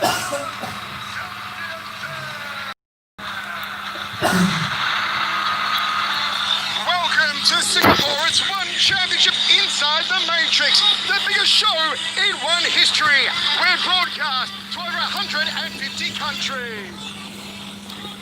Welcome to Singapore. It's one championship inside the Matrix, the biggest show in one history. We're broadcast to over 150 countries.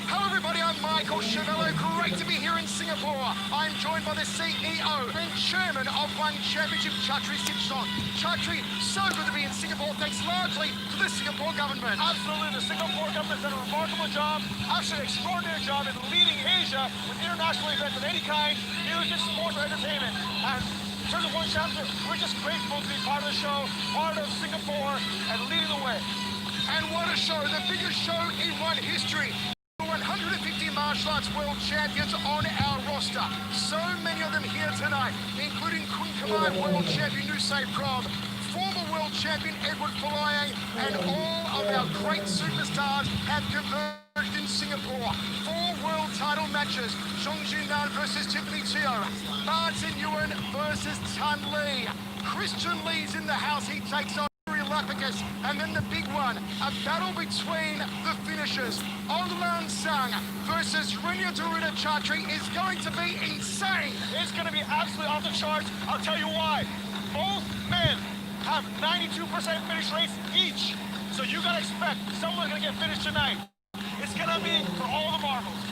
Hello everybody, I'm Michael Chevello. Great to be here in Singapore. I'm joined by the CEO and Chairman of One Championship, Chatri Sipsong. Chatri, so good to be in Singapore, thanks largely to the Singapore government. Absolutely, the Singapore government's done a remarkable job, actually an extraordinary job in leading Asia with international events of any kind, music, sports, or entertainment. And in terms of One Championship, we're just grateful to be part of the show, part of Singapore, and leading the way. And what a show, the biggest show in one history. 150 martial arts world champions on our roster. So many of them here tonight, including Kun Khmer world champion Nusay Prov, former world champion Edward Folayang, and all of our great superstars have converged in Singapore. 4 world title matches, Zhong Junnan versus Tiffany Teo, Martin Nguyen versus Tan Le. Christian Lee's in the house, he takes on Lapicus, and then the big one, a battle between the finishers. Aung Lan Sang versus Renya Dorita Chatri is going to be insane. It's going to be absolutely off the charts. I'll tell you why. Both men have 92% finish rates each. So you got to expect someone's going to get finished tonight. It's going to be for all the marbles.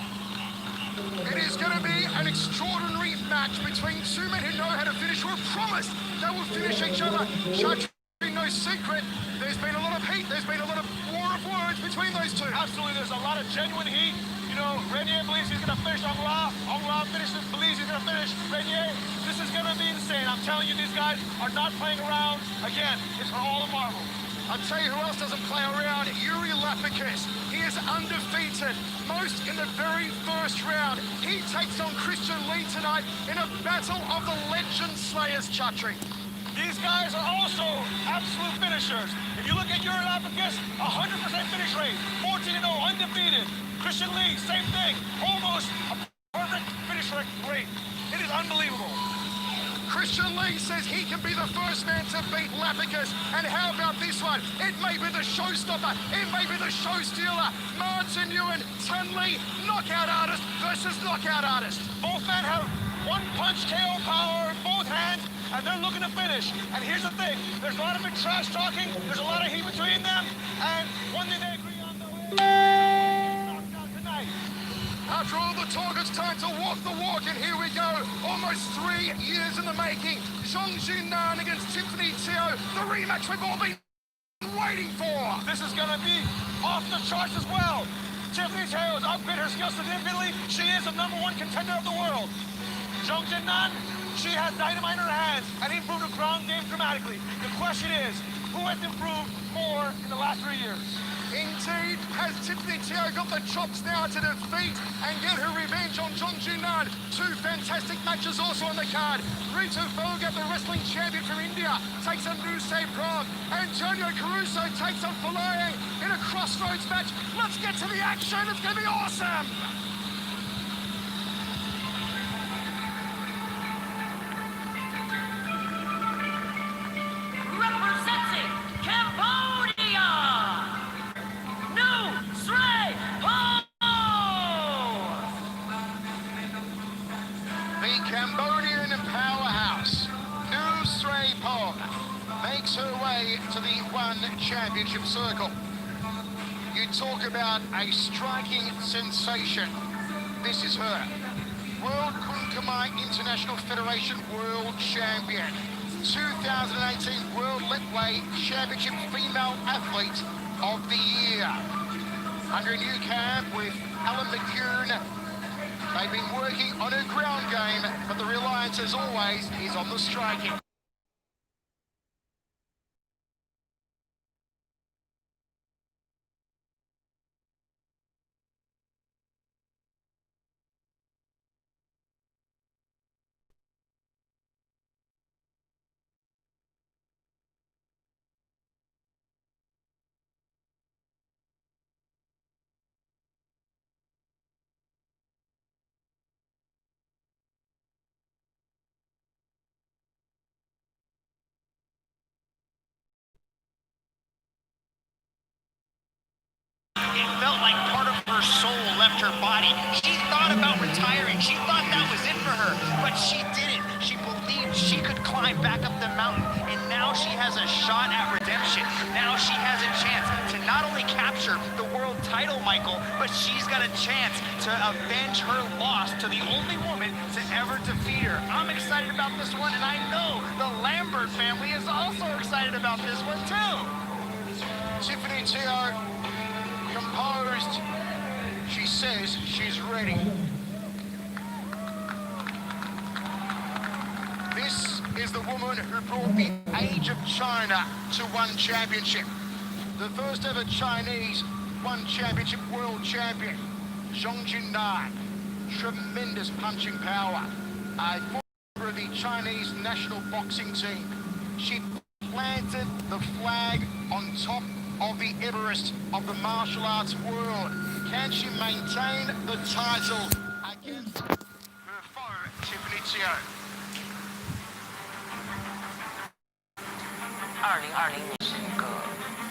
It is going to be an extraordinary match between two men who know how to finish, who have promised they will finish each other. Chatri, no secret, there's been a lot of heat, there's been a lot of war of words between those two. Absolutely, there's a lot of genuine heat. You know, Renier believes he's going to finish Aung La. Aung La believes he's going to finish Renier. This is going to be insane. I'm telling you, these guys are not playing around. Again, it's for all the marbles. I'll tell you who else doesn't play around, Yuri Lapicus. He is undefeated, most in the very first round. He takes on Christian Lee tonight in a battle of the legend slayers, Chatri. These guys are also absolute finishers. If you look at Yuri Lapicus, 100% finish rate, 14-0, undefeated. Christian Lee, same thing, almost a perfect finish rate. It is unbelievable. Christian Lee says he can be the first man to beat Lapicus. And how about this one? It may be the showstopper. It may be the show stealer. Martin Nguyen, Tan Le, knockout artist versus knockout artist. Both men have one-punch KO power in both hands, and they're looking to finish. And here's the thing, there's a lot of big trash talking, there's a lot of heat between them, and one thing they agree on though is knockout tonight. After all the talk, it's time to walk the walk, and here we go. Almost 3 years in the making. Zhong Junnan against Tiffany Teo, the rematch we've all been waiting for. This is gonna be off the charts as well. Tiffany Teo has upgraded her skills significantly. She is the #1 contender of the world. Zhong Junnan, she has dynamite in her hands and improved her ground game dramatically. The question is, who has improved more in the last 3 years? Indeed, has Tiffany Teo got the chops now to defeat and get her revenge on Zhong Junnan? 2 fantastic matches also on the card. Ritu Phogat, the wrestling champion from India, takes on Nusay Prov. Antonio Caruso takes on Folayang in a crossroads match. Let's get to the action. It's going to be awesome. Representing Cambodia, Nusay Prov. The Cambodian powerhouse, Nusay Prov, makes her way to the One Championship circle. You talk about a striking sensation. This is her. World Kun Khmer International Federation World Champion. 2018 World Lightweight Championship Female Athlete of the Year. Under a new camp with Alan McCune, they've been working on her ground game, but the reliance, as always, is on the striking. It felt like part of her soul left her body. She thought about retiring. She thought that was it for her, but she didn't. She believed she could climb back up the mountain, and now she has a shot at redemption. Now she has a chance to not only capture the world title, Michael, but she's got a chance to avenge her loss to the only woman to ever defeat her. I'm excited about this one, and I know the Lambert family is also excited about this one too. Tiffany Teo, composed. She says she's ready. This is the woman who brought the Age of China to one championship. The first ever Chinese one championship world champion, Zhong Jinnan. Tremendous punching power. A member of the Chinese national boxing team. She planted the flag on top of the Everest of the martial arts world. Can she maintain the title against her foe, Tiffany Teo? 2020年是一个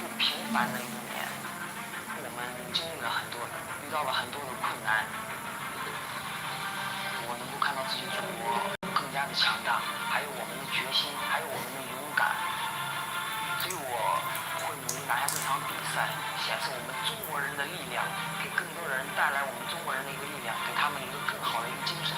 不平凡的一年，我们经历了很多，遇到了很多的困难。我能够看到自己祖国更加的强大，还有我们的决心，还有我们的勇敢。所以我会努力拿下这场比赛，显示我们中国人的力量，给更多人带来我们中国人的一个力量，给他们一个更好的一个精神。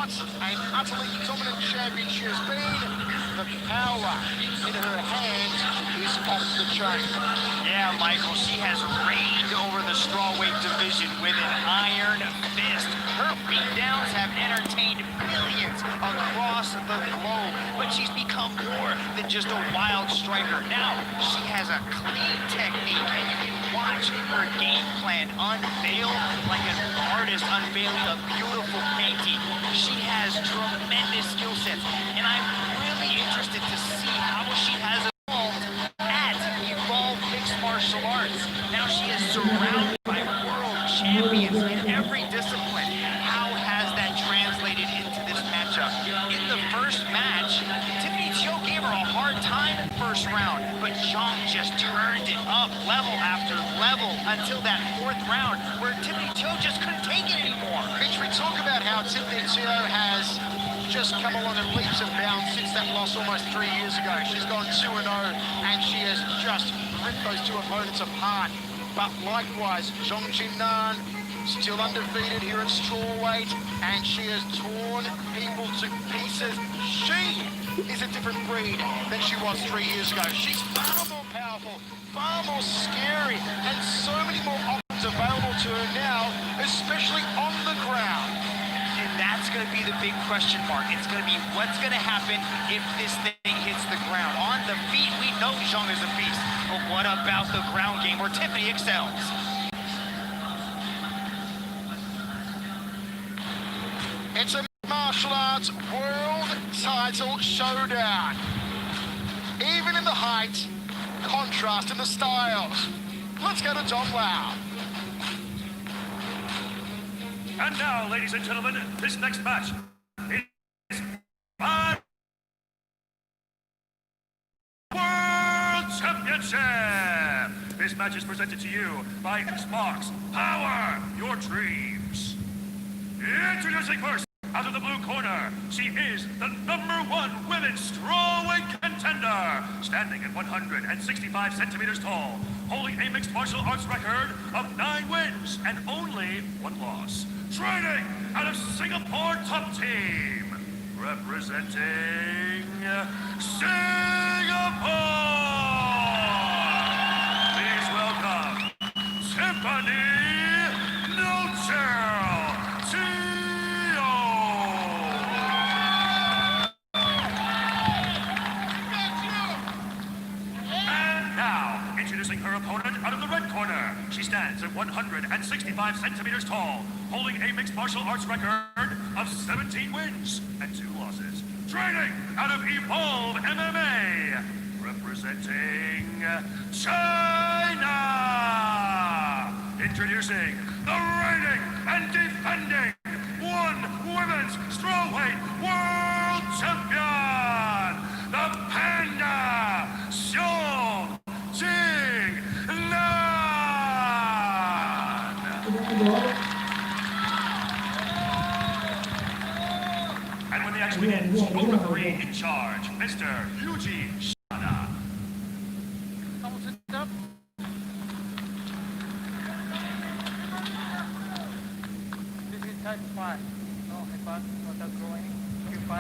An utterly dominant champion she has been. The power in her hands is off the chain. Yeah, Michael, she has reigned over the strawweight division with an iron fist. Her beatdowns have entertained millions across the globe, but she's become more than just a wild striker. Now, she has a clean technique, and you can watch her game plan unveil like an artist unveiling a beautiful painting. She has tremendous skill sets, and I'm really interested to see how she has evolved at Evolve Mixed Martial Arts. Now she is surrounded by world champions in every discipline. How has that translated into this matchup? In the first match, Tiffany Teo gave her a hard time in the first round, but Zhong just turned it up level after level until that fourth round where Tiffany Teo just couldn't take it anymore. Mitch, we talk about how Tiffany Teo has just come along in leaps and bounds since that loss almost 3 years ago. She's gone 2-0 and she has just ripped those two opponents apart. But likewise, Zhong Jinnan still undefeated here at strawweight, and she has torn people to pieces. She is a different breed than she was 3 years ago. She's far more powerful, far more scary, and so many more options available to her now, especially on the ground. And that's going to be the big question mark. It's going to be what's going to happen if this thing hits the ground. On the feet, we know Zhong is a beast. But what about the ground game where Tiffany excels? It's a martial arts world title showdown. Even in the height, contrast in the styles. Let's go to Tom Lau. And now, ladies and gentlemen, this next match is my World Championship. This match is presented to you by Xbox. Power your dreams. Introducing first, out of the blue corner, she is the #1 women's strawweight contender, standing at 165 centimeters tall, holding a mixed martial arts record of 9 wins and only 1 loss. Training out of Singapore Top Team, representing Singapore. Please welcome Tiffany No-Chill Teo. And now, introducing her opponent out of the red corner. She stands at 165 centimeters tall, holding a mixed martial arts record of 17 wins and 2 losses. Training out of Evolve MMA, representing China. Introducing the reigning and defending women's strawweight world champion, the Panda, Xiong Jing Nan. And when the action begins, both referee in charge, Mr. Yuji Shada. This is type 5. No, headbutt, no touch growing. Q5,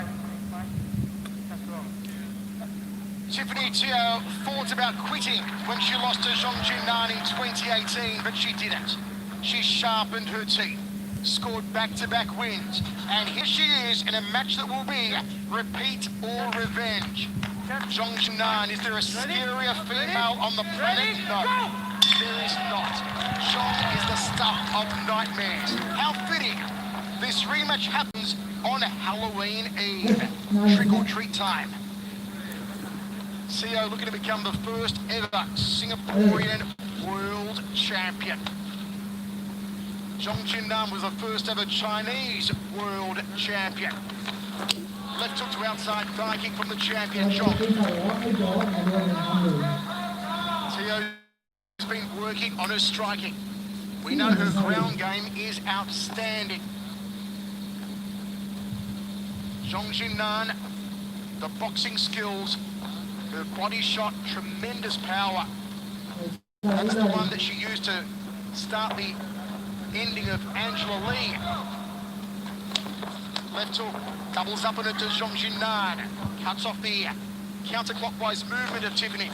5. Touch grow. Tiffany Teo thought about quitting when she lost to Zhong Junnan in 2018, but she didn't. She sharpened her teeth, scored back-to-back wins, and here she is in a match that will be repeat or revenge. Zhong Junnan, is there a scarier female on the planet? No, there is not. Zhong is the stuff of nightmares. How fitting. This rematch happens on Halloween Eve. Trick or treat time. Teo looking to become the first ever Singaporean world champion. Zhong Junnan was the first ever Chinese world champion. Left hook to outside thigh kick from the champion, Zhong. Teo's been working on her striking. We know her ground game is outstanding. Zhong Junnan, the boxing skills, her body shot, tremendous power. That's the one that she used to start the ending of Angela Lee. Left hook, doubles up on it to Zhong Junnan. Cuts off the counterclockwise movement of Tiffany.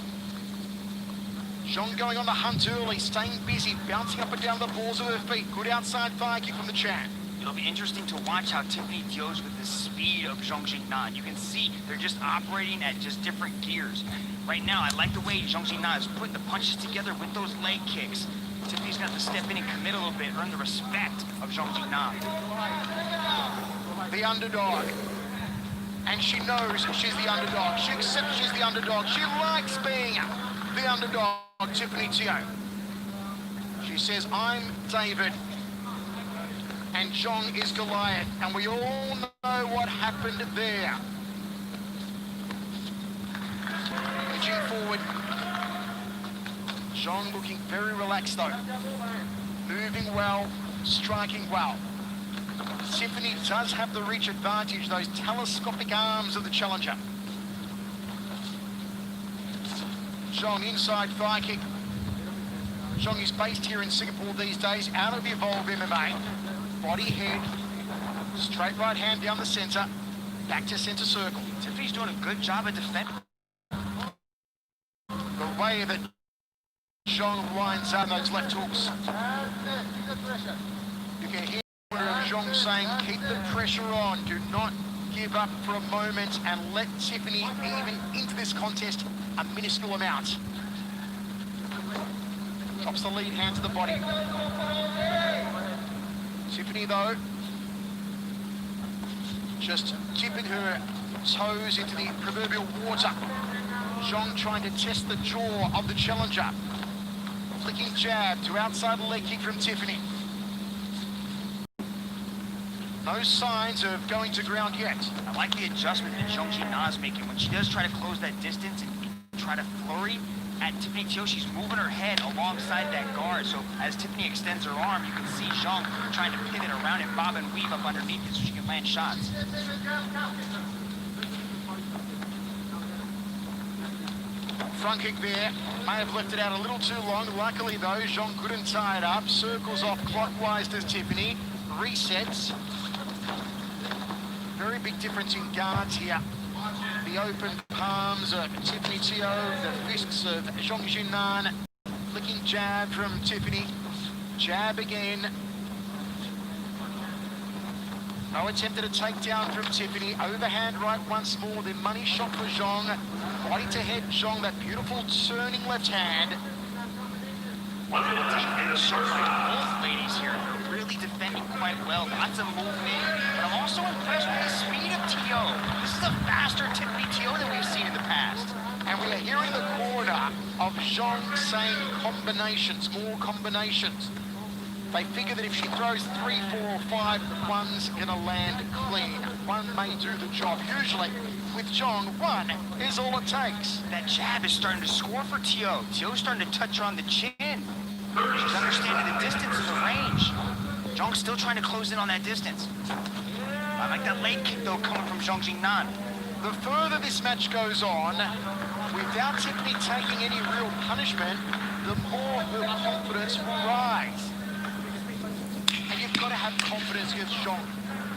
Zhong going on the hunt early, staying busy, bouncing up and down the balls of her feet. Good outside thigh kick from the champ. It'll be interesting to watch how Tiffany deals with the speed of Zhong Junnan. You can see they're just operating at just different gears. Right now, I like the way Zhong Junnan is putting the punches together with those leg kicks. Tiffany's got to step in and commit a little bit, earn the respect of Zhong Junnan. The underdog. And she knows she's the underdog. She accepts she's the underdog. She likes being the underdog, Tiffany Teo. She says, I'm David, and Zhong is Goliath, and we all know what happened there. Edging forward. Zhong looking very relaxed though. Moving well, striking well. Tiffany does have the reach advantage, those telescopic arms of the challenger. Zhong inside thigh kick. Zhong is based here in Singapore these days, out of Evolve MMA. Body, head, straight right hand down the center, back to center circle. Tiffany's doing a good job at defending. The way that Zhong lines up those left hooks. You can hear Zhong saying, keep the pressure on, do not give up for a moment and let Tiffany even into this contest a minuscule amount. Drops the lead hand to the body. Tiffany though, just dipping her toes into the proverbial water. Zhong trying to test the jaw of the challenger. Flicking jab to outside leg kick from Tiffany. No signs of going to ground yet. I like the adjustment that Zhong Junnan is making when she does try to close that distance and try to flurry. at Tiffany Teo, she's moving her head alongside that guard. So as Tiffany extends her arm, you can see Zhang trying to pivot around and bob and weave up underneath it so she can land shots. Front kick there. May have left it out a little too long. Luckily, though, Zhang couldn't tie it up. Circles off clockwise to Tiffany. Resets. Very big difference in guards here. The open palms of Tiffany Teo, the fists of Zhang Junnan. Flicking jab from Tiffany. Jab again. No attempt at a takedown from Tiffany. Overhand right once more. The money shot for Zhang. Body to head Zhang, that beautiful turning left hand. And shows like both ladies here are really defending quite well. Lots of movement. But I'm also impressed with the speed of Teo. This is a faster Tiffany Teo than we've seen in the past. And we are hearing the corner of Zhang saying combinations, more combinations. They figure that if she throws 3, 4, 5, one's gonna land clean. One may do the job. Usually, with Zhang, one is all it takes. That jab is starting to score for Teo. Teo's starting to touch her on the chin. She's understanding the distance and the range. Zhang's still trying to close in on that distance. I like that leg kick, though, coming from Zhang Jingnan. The further this match goes on, without Tiffany taking any real punishment, the more her confidence will rise. And you've got to have confidence against Zhang.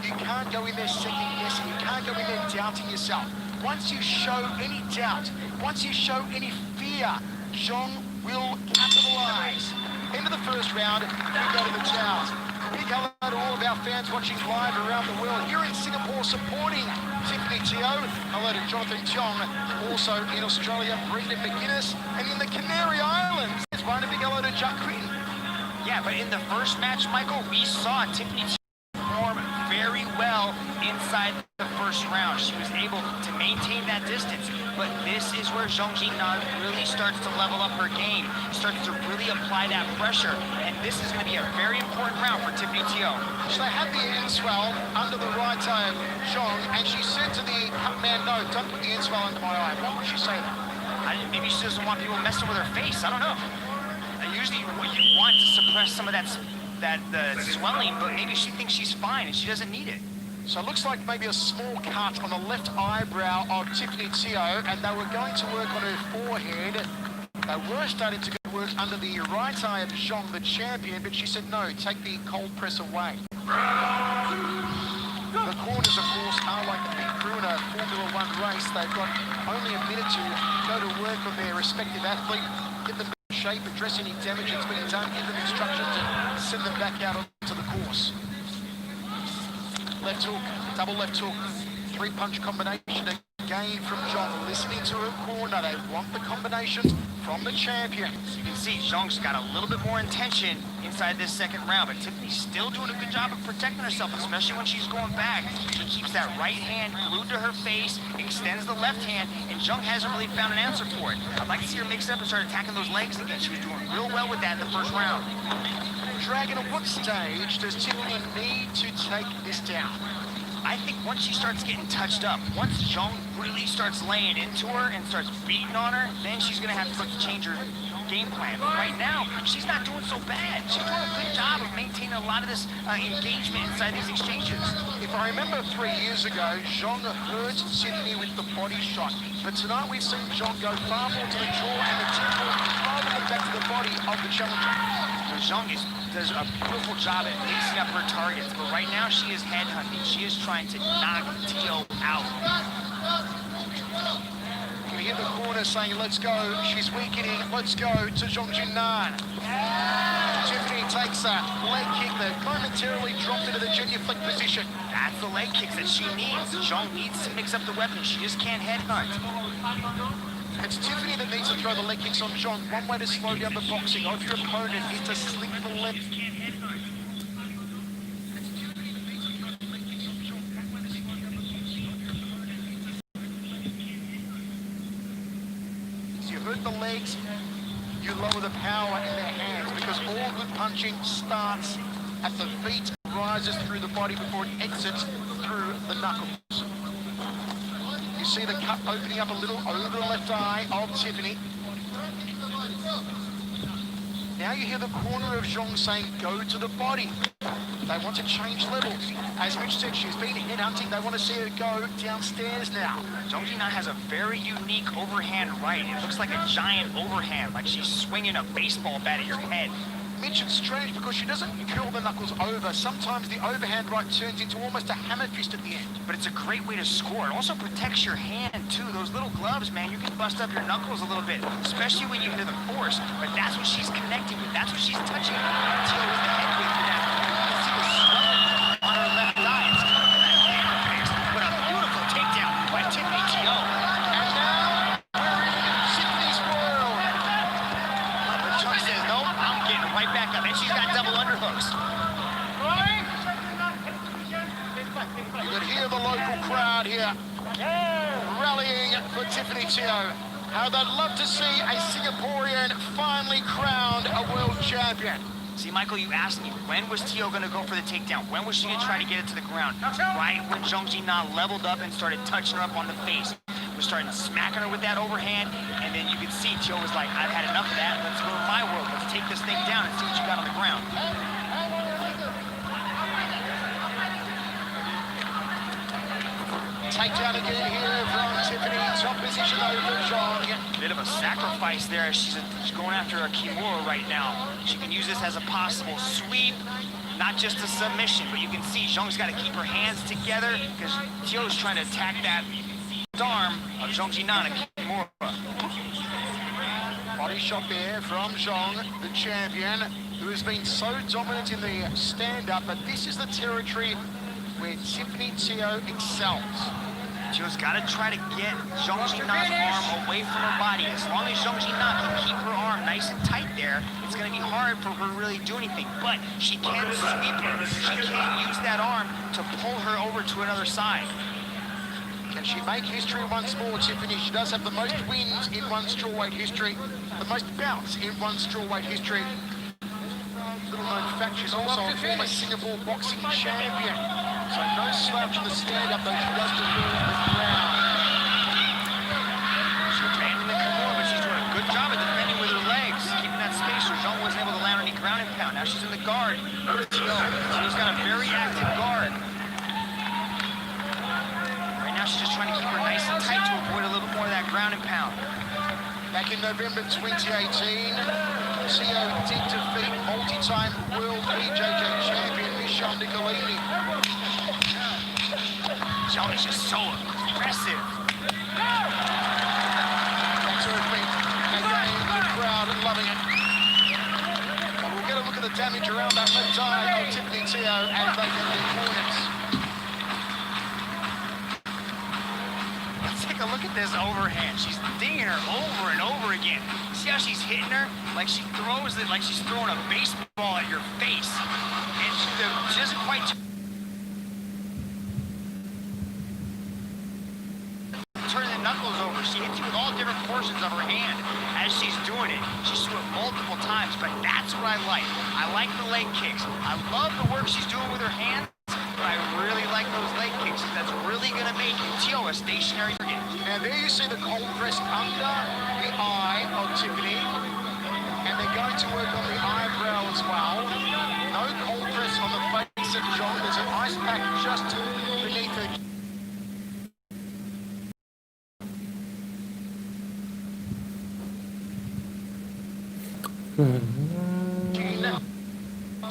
You can't go in there second guessing. You can't go in there doubting yourself. Once you show any doubt, once you show any fear, Zhang will capitalize. Into the first round, we go to the towels. Big hello to all of our fans watching live around the world. Here in Singapore supporting Tiffany Teo. Hello to Jonathan Tiong. Also in Australia, Brendan McGuinness. And in the Canary Islands, it's right a big hello to Jack Quinn. Yeah, but in the first match, Michael, we saw Tiffany Teo perform very well inside the first round. She was able to maintain that distance, but this is where Zhang Jingnan really starts to level up her game, starts to really apply that pressure, and this is going to be a very important round for Tiffany Teo. So they had the inswell under the right eye of Zhang, and she said to the cut man, no, don't put the inswell under my eye. Why would she say that? Maybe she doesn't want people messing with her face. I don't know. Usually you want to suppress some of that swelling, but maybe she thinks she's fine and she doesn't need it. So it looks like maybe a small cut on the left eyebrow of Tiffany Teo, and they were going to work on her forehead. They were starting to work under the right eye of Zhang, the champion, but she said, no, take the cold press away. The corners, of course, are like the big crew in a Formula One race. They've got only a minute to go to work on their respective athlete, get them in shape, address any damage that's been done, give them instructions, and send them back out onto the course. Left hook, double left hook, 3-punch combination again from Zhang. Listening to her corner, they want the combinations from the champion. You can see Zhang's got a little bit more intention inside this second round, but Tiffany's still doing a good job of protecting herself, especially when she's going back. She keeps that right hand glued to her face, extends the left hand, and Zhang hasn't really found an answer for it. I'd like to see her mix it up and start attacking those legs again. She was doing real well with that in the first round. Dragon, at what stage does Tiffany need to take this down? I think once she starts getting touched up, once Zhang really starts laying into her and starts beating on her, then she's going to have to start to change her game plan. But right now, she's not doing so bad. She's doing a good job of maintaining a lot of this engagement inside these exchanges. If I remember 3 years ago, Zhang hurt Tiffany with the body shot. But tonight we've seen Zhang go far more to the jaw and the temple rather than back to the body of the challenger. Zhang does a beautiful job at mixing up her targets, but right now she is headhunting. She is trying to knock Teo out. You can hear the corner saying, let's go. She's weakening. Let's go to Zhang Junnan. Tiffany takes a leg kick that momentarily dropped into the genuflect position. That's the leg kicks that she needs. Zhang needs to mix up the weapon. She just can't headhunt. It's Tiffany that needs to throw the leg kicks on Zhang. One way to slow down the boxing of your opponent is to slip the left. So you hurt the legs, you lower the power in their hands, because all good punching starts at the feet, rises through the body before it exits through the knuckles. You see the cut opening up a little over the left eye of Tiffany. Now you hear the corner of Zhong saying, go to the body. They want to change levels. As Mitch said, she's been headhunting. They want to see her go downstairs now. Zhong Jinan has a very unique overhand right. It looks like a giant overhand, like she's swinging a baseball bat at your head. Mitch, it's strange because she doesn't curl the knuckles over. Sometimes the overhand right turns into almost a hammer fist at the end. But it's a great way to score. It also protects your hand, too. Those little gloves, man, you can bust up your knuckles a little bit, especially when you hit the force. But that's what she's connecting with. That's what she's touching Tio with the head with that. You can see the swelling on her left eye. It's coming from that hammer fist. But a beautiful takedown by Tiffany Tio. And now, we're in Tiffany's world. But Chuck says, no, I'm getting right back up. And she's got double underhooks. You can hear the local crowd here rallying for Tiffany Tio. How they'd love to see a Singaporean finally crowned a world champion. See, Michael, you asked me, when was Tio going to go for the takedown? When was she going to try to get it to the ground? Right when Zhong Jinan leveled up and started touching her up on the face. Was starting smacking her with that overhand, and then you could see Tio was like, I've had enough of that. Let's go to my world. Let's take this thing down and see what you got on the ground. Takedown again here from Tiffany. Top position over Zhong. Bit of a sacrifice there. She's going after a Kimura right now. She can use this as a possible sweep, not just a submission, but you can see Zhong's got to keep her hands together because Tio's trying to attack that arm of Zhong Jinan and Kimura. Body shot there from Zhong, the champion, who has been so dominant in the stand-up, but this is the territory where Tiffany Tio excels. Tio's got to try to get Zhong Jinan's arm away from her body. As long as Zhong Jinan can keep her arm nice and tight there, it's going to be hard for her to really do anything. But she can sweep her. She can use that arm to pull her over to another side. Can she make history once more, Tiffany? She does have the most wins in one strawweight history, the most bouts in one strawweight history. Little known fact, she's also a former Singapore boxing champion. So no slouch in the stand-up, though she does deserve the ground. She's abandoned the Kimura, but she's doing a good job at defending with her legs, keeping that space so Zhong wasn't able to land any ground and pound. Now she's in the guard. Tio's got a very active guard. Right now she's just trying to keep her nice and tight to avoid a little more of that ground and pound. Back in November 2018, Tio did defeat multi-time world BJJ champion Michelle Nicolini. Zhong is just so aggressive. That's her feet. Again, the crowd loving it. But we'll get a look at the damage around that left eye of Tiffany Tio as they get their corners. Take a look at this overhand. She's dinging her over and over again. See how she's hitting her? Like she throws it like she's throwing a baseball at your face. And she doesn't quite turn the knuckles over. She hits you with all different portions of her hand as she's doing it. She's doing it multiple times, but that's what I like. I like the leg kicks. I love the work she's doing with her hands, but I really like those leg kicks. That's really going to make Tio a stationary target. And there you see the cold press under the eye of Tiffany. And they're going to work on the eyebrow as well. No cold press on the face of Zhong. There's an ice pack just beneath her.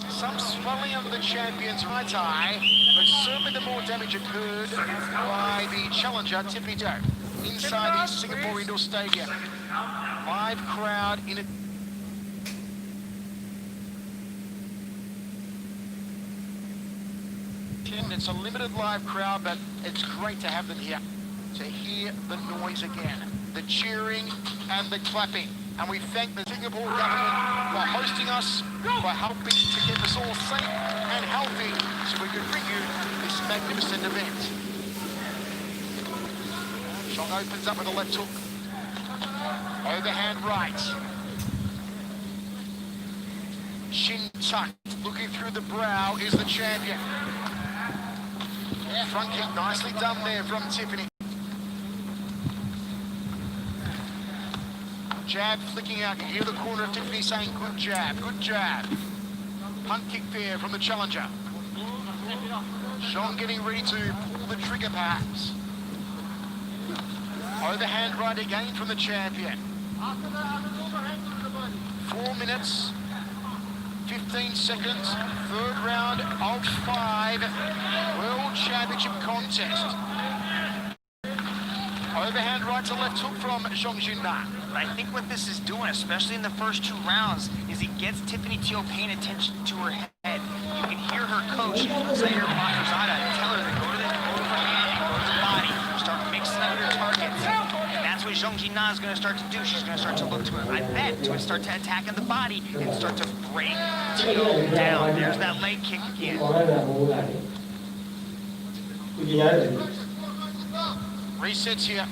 Some swelling of the champion's right eye, but certainly the more damage occurred by the challenger, Tiffany Tio, inside the Singapore Indoor Stadium. Live crowd in a... It's a limited live crowd, but it's great to have them here, to hear the noise again, the cheering and the clapping. And we thank the Singapore government for hosting us, for helping to keep us all safe and healthy so we could bring you this magnificent event. Zhong opens up with a left hook. Overhand right. Chin tucked, looking through the brow is the champion. Front kick nicely done there from Tiffany. Jab flicking out. You hear the corner of Tiffany saying, good jab, good jab. Punt kick there from the challenger. Zhang getting ready to pull the trigger perhaps. Overhand right again from the champion. 4 minutes, 15 seconds, third round of 5, World Championship contest. Overhand right to left hook from Zhang Jinnan. I think what this is doing, especially in the first 2 rounds, is it gets Tiffany Teo paying attention to her head. You can hear her coach, Zaire Bakrzada, tell her to go to her hand and go to the body. Start mixing up your targets. And that's what Zhang Jinnan is going to start to do. She's going to start to look to her, I bet, to start to attack in the body and start to break Teo down. There's that leg kick again. Resets here.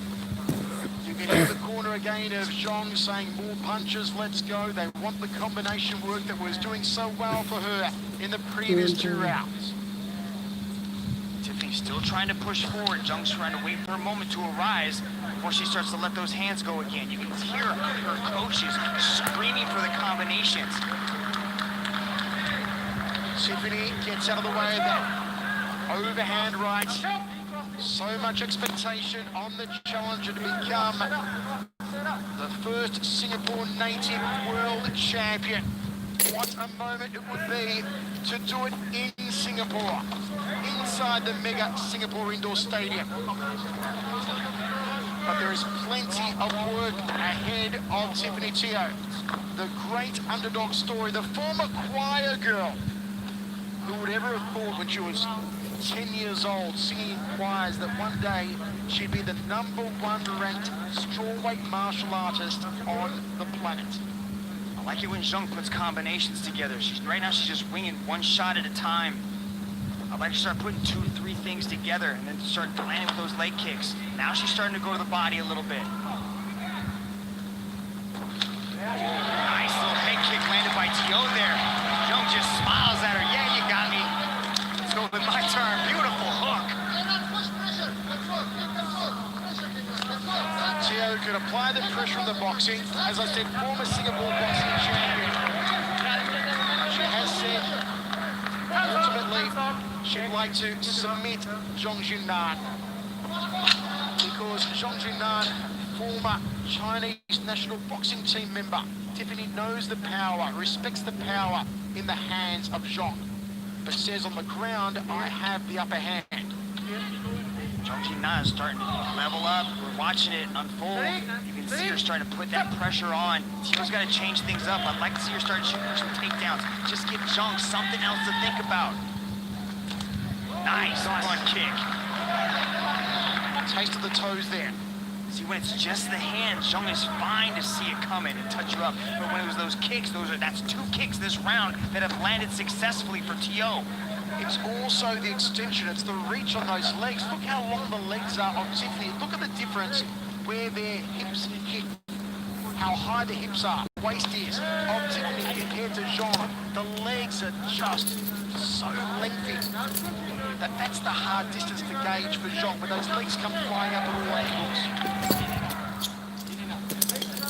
You can hear the corner again of Zhang saying more punches, let's go. They want the combination work that was doing so well for her in the previous 2 rounds. Tiffany's still trying to push forward. Zhang's trying to wait for a moment to arise before she starts to let those hands go again. You can hear her coaches screaming for the combinations. Tiffany gets out of the way of that overhand right. So much expectation on the challenger to become the first Singapore native world champion. What a moment it would be to do it in Singapore, inside the mega Singapore Indoor Stadium. But there is plenty of work ahead of Tiffany Teo, the great underdog story, the former choir girl. Who would ever have thought when she was 10 years old singing in choirs that one day she'd be the #1 ranked strawweight martial artist on the planet? I like it when Zhang puts combinations together. Right now she's just winging one shot at a time. I'd like to start putting 2 or 3 things together and then start landing with those leg kicks. Now she's starting to go to the body a little bit. Nice little head kick landed by Teo there. Zhang just smiles at her. Yeah, you got me. Let's go with my turn. Beautiful hook. Teo could apply the pressure of the boxing. As I said, former Singapore boxing champion. She has said, ultimately, she'd like to submit Zhang Jinnan. Because Zhang Jinnan, former Chinese national boxing team member, Tiffany knows the power, respects the power in the hands of Zhang, but says on the ground, I have the upper hand. Zhang Jinnan is starting to level up. We're watching it unfold. You can see her starting to put that pressure on. Teo's got to change things up. I'd like to see her start shooting some takedowns. Just give Zhang something else to think about. Nice front kick. Taste of the toes there. See, when it's just the hand, Zhang is fine to see it coming and touch you up. But when it was those kicks, that's 2 kicks this round that have landed successfully for Teo. It's also the extension, it's the reach on those legs. Look how long the legs are on Tiffany. Look at the difference where their hips hit, how high the hips are, waist is of Tiffany compared to Zhang. The legs are just so lengthy. That's the hard distance to gauge for Zhang, but those legs come flying up at all angles.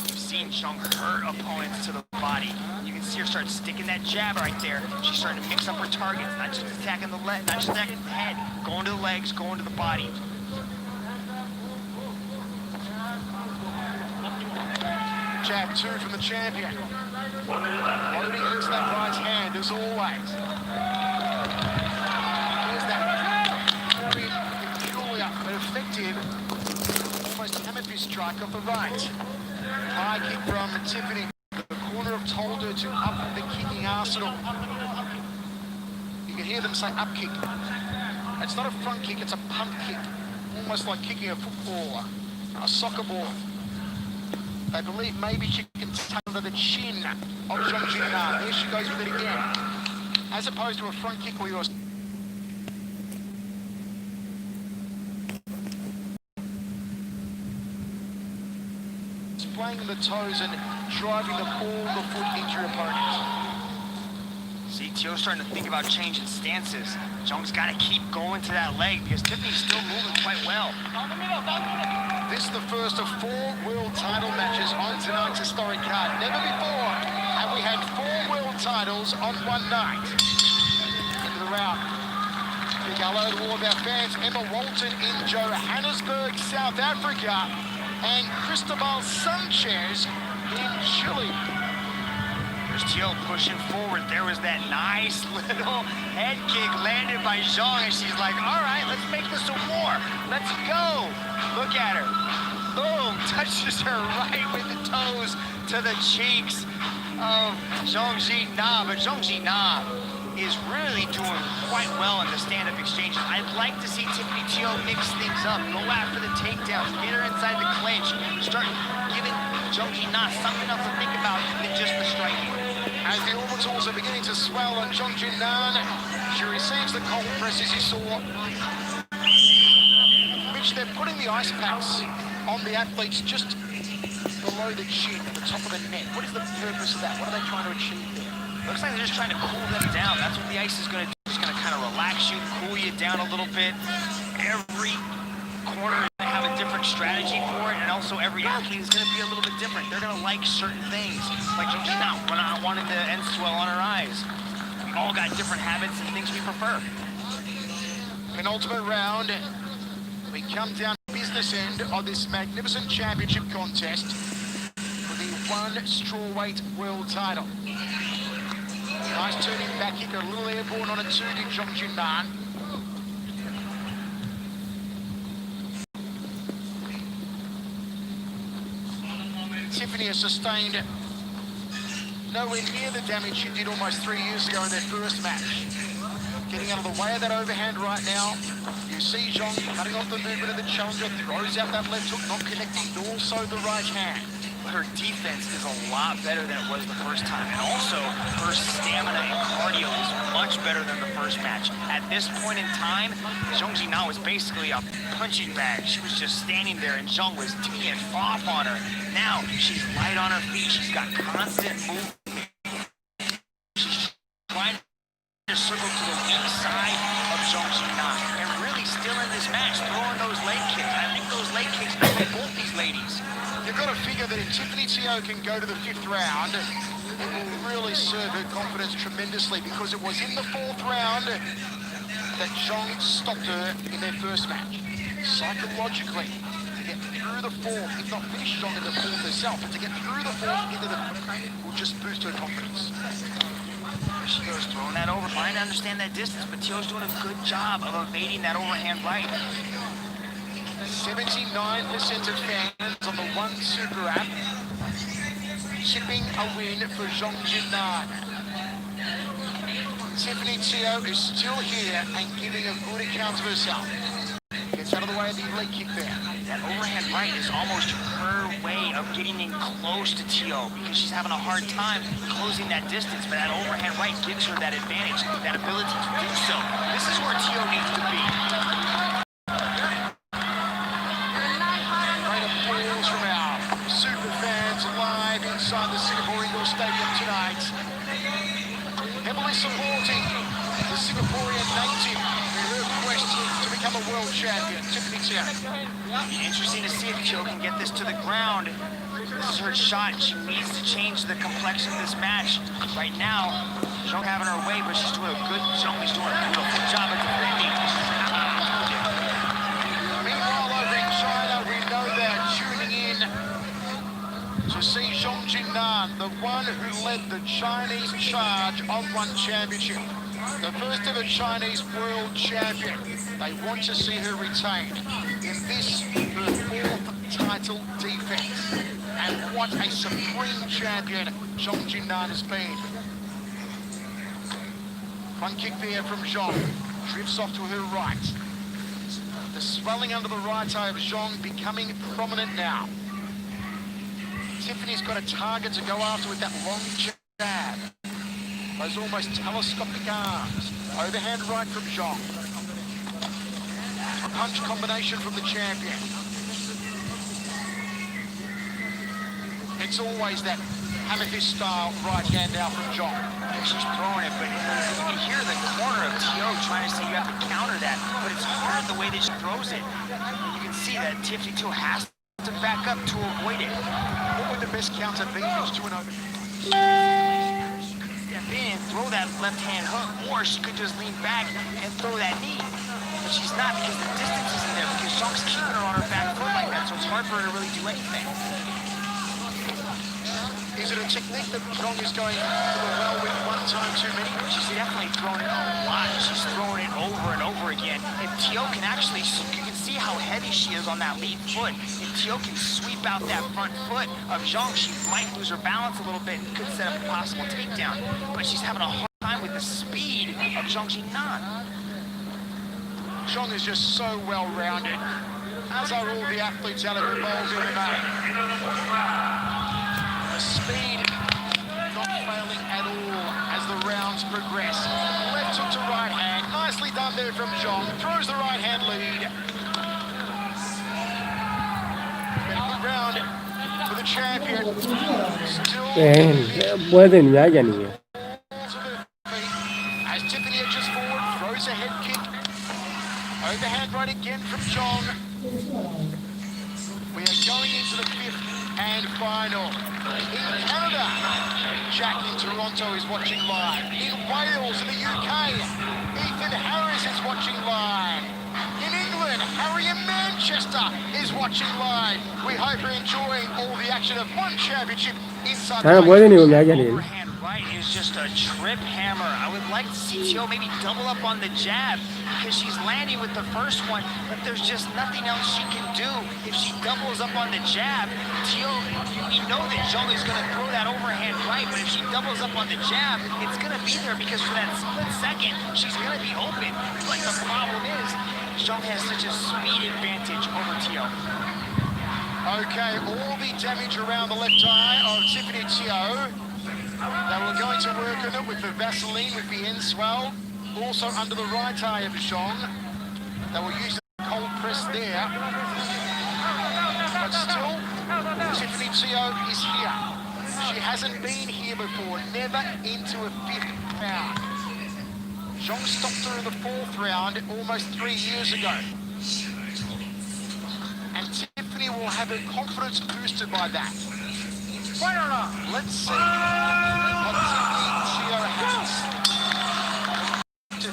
You've seen Zhang hurt opponents to the body. You can see her start sticking that jab right there. She's starting to mix up her targets, not just attacking the leg, not just attacking the head, going to the legs, going to the body. Jab 2 from the champion. Loading into that right hand as always. Here's that very peculiar but effective, almost amethyst strike off the right. High kick from Tiffany. The corner have told her to up the kicking arsenal. You can hear them say up kick. It's not a front kick, it's a punt kick. Almost like kicking a football, a soccer ball. They believe maybe she can tuck under the chin of Zhang Jinnan. There she goes with it again. As opposed to a front kick where you're displaying the toes and driving the ball, the foot into your opponent. See, Teo's starting to think about changing stances. Zhang's got to keep going to that leg because Tiffany's still moving quite well. This is the first of 4 world title matches on tonight's historic card. Never before have we had 4 world titles on one night. Into the round. Big hello to all of our fans. Emma Walton in Johannesburg, South Africa, and Cristobal Sanchez in Chile. There's Teal pushing forward. There was that nice little head kick landed by Zhang, and she's like, all right, let's make this a war. Let's go. Look at her. Boom, touches her right with the toes to the cheeks of Zhang Jina. But Zhang Jina is really doing quite well in the stand-up exchanges. I'd like to see Tiffany Teo mix things up, go after the takedowns, get her inside the clinch, start giving Zhang Jina something else to think about than just the striking. As the orbitals are beginning to swell on Zhang Jinnan, she receives the cold press as you saw, which they're putting the ice packs on the athletes just below the chin, at the top of the neck. What is the purpose of that? What are they trying to achieve there? Looks like they're just trying to cool them down. That's what the ice is going to do. It's going to kind of relax you, cool you down a little bit. Every corner is going to have a different strategy for it, and also every athlete is going to be a little bit different. They're going to like certain things. Like just now, when I wanted the end swell on her eyes. We all got different habits and things we prefer. Penultimate round. We come down to the business end of this magnificent championship contest for the 1 strawweight world title. Nice turning back kick, a little airborne on a 2 to Zhang Jinnan. Tiffany has sustained nowhere near the damage she did almost 3 years ago in their first match. Getting out of the way of that overhand right now. You see Zhang cutting off the movement of the challenger, throws out that left hook, not connecting, also the right hand. Her defense is a lot better than it was the first time, and also her stamina and cardio is much better than the first match. At this point in time, Zhang Jinnan was basically a punching bag. She was just standing there, and Zhang was teeing off on her. Now she's light on her feet. She's got constant movement. She's trying to circle to the weak side of Zhang Jinnan, and really still in this match, throwing those leg kicks. I think those leg kicks benefit both these ladies. You've got to figure that if Tiffany Teo can go to the 5th round, it will really serve her confidence tremendously, because it was in the 4th round that Zhang stopped her in their first match. Psychologically, to get through the 4th, if not finish Zhang in the 4th herself, but to get through the 4th into the 5th will just boost her confidence. There she goes, throwing that over, trying to understand that distance, but Teo's doing a good job of evading that overhand right. 79% of fans on the One Super app chipping a win for Zhang Jinnan. Tiffany Teo is still here and giving a good account of herself. Gets out of the way of the leg kick there. That overhand right is almost her way of getting in close to Teo, because she's having a hard time closing that distance, but that overhand right gives her that advantage, that ability to do so. This is where Teo needs to be. From our super fans live inside the Singapore Indoor Stadium tonight. Heavily supporting the Singaporean native in her quest to become a world champion, Tiffany Teo. Be interesting to see if Teo can get this to the ground. This is her shot. She needs to change the complexion of this match. Right now, Zhang having her way, but she's doing a good job. She's doing a beautiful job of defending. Meanwhile, over in China, we know they're tuning in to see Zhang Jinnan, the one who led the Chinese charge on One Championship. The first ever Chinese world champion. They want to see her retained in this, her 4th title defense. And what a supreme champion Zhang Jinnan has been. One kick there from Zhang. Drifts off to her right. The swelling under the right eye of Zhang becoming prominent now. Tiffany's got a target to go after with that long jab. Those almost telescopic arms. Overhand right from Zhang. A punch combination from the champion. It's always that hammer fist style right hand out from Zhang. She's throwing it, but you can hear the corner of Teo trying to say you have to counter that, but it's hard the way that she throws it. You can see that Tiffany Teo has to back up to avoid it. What would the best counter be? Just to an open. Step in and throw that left hand hook, or she could just lean back and throw that knee. But she's not because the distance isn't there, because Zhang's keeping her on her back foot like that, so it's hard for her to really do anything. Is it a technique that Zhang is going to the well with one time too many? She's definitely throwing it a lot. She's throwing it over and over again. And Tio can actually, you can see how heavy she is on that lead foot. If Tio can sweep out that front foot of Zhang, she might lose her balance a little bit and could set up a possible takedown. But she's having a hard time with the speed of Zhang Jinnan. Zhang is just so well-rounded, as are all the athletes out of her bowls MMA. The speed not failing at all as the rounds progress. Left hook to right hand. Nicely done there from Zhang. Throws the right hand lead. Been a good round for the champion. Still pueden ya ni. as Tiffany edges forward, throws a head kick. Overhand right again from Zhang. We are going into the fifth and final. In Canada, Jack in Toronto is watching live. In Wales, in the UK, Ethan Harris is watching live. In England, Harry in Manchester is watching live. We hope you're enjoying all the action of one championship inside the Overhand right is just a trip hammer. I would like to see Tio maybe double up on the jab because she's landing with the first one, but there's just nothing else she can do. If she doubles up on the jab, Tio, we know that Zhang is going to throw that overhand right, but if she doubles up on the jab, it's going to be there because for that split second, she's going to be open. But the problem is, Zhang has such a speed advantage over Tio. Okay, all the damage around the left eye of Tiffany Tio. They were going to work on it with the Vaseline, with the end swell. Also under the right eye of Zhang. They were using the cold press there. But still, Tiffany Tio is here. She hasn't been here before, never into a fifth round. Zhang stopped her in the fourth round almost 3 years ago. And Tiffany will have her confidence boosted by that. Let's see what Tiffany Tio has to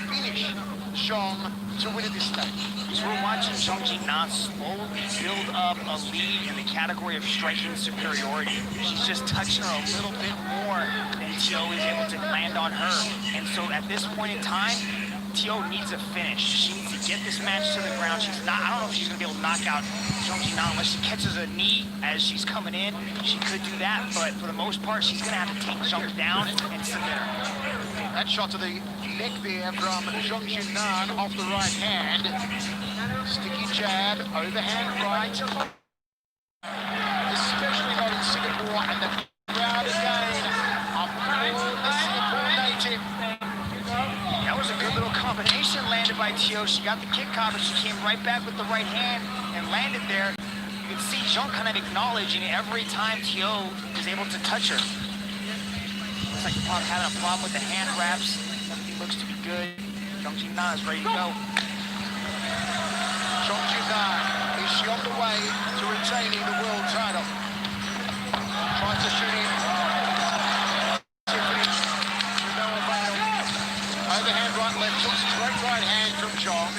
finish Zhang to win at this stage. So we're watching Zhang Jinnan slowly build up a lead in the category of striking superiority. She's just touching her a little bit more than Tio is able to land on her. And so at this point in time, Tio needs a finish. She needs to get this match to the ground. She's not, I don't know if she's gonna be able to knock out Zhang Jinnan unless she catches a knee as she's coming in. She could do that, but for the most part, she's gonna have to take Zhang down and submit her. That shot to the neck there from Zhang Jinnan off the right hand. Sticky jab, overhand right. Especially not in Singapore, and the crowd again up for the Singapore native. That was a good little combination landed by Tio. She got the kick out, but she came right back with the right hand and landed there. You can see Zhang kind of acknowledging every time Tio is able to touch her. Looks like you're probably having a problem with the hand wraps. Everything looks to be good. Zhang Jinnan is ready to go. Zhang Jinnan, is she on the way to retaining the world title? Tries to shoot in. Tiffany, with no avail. Overhand right, left hook, straight right hand from Zhang.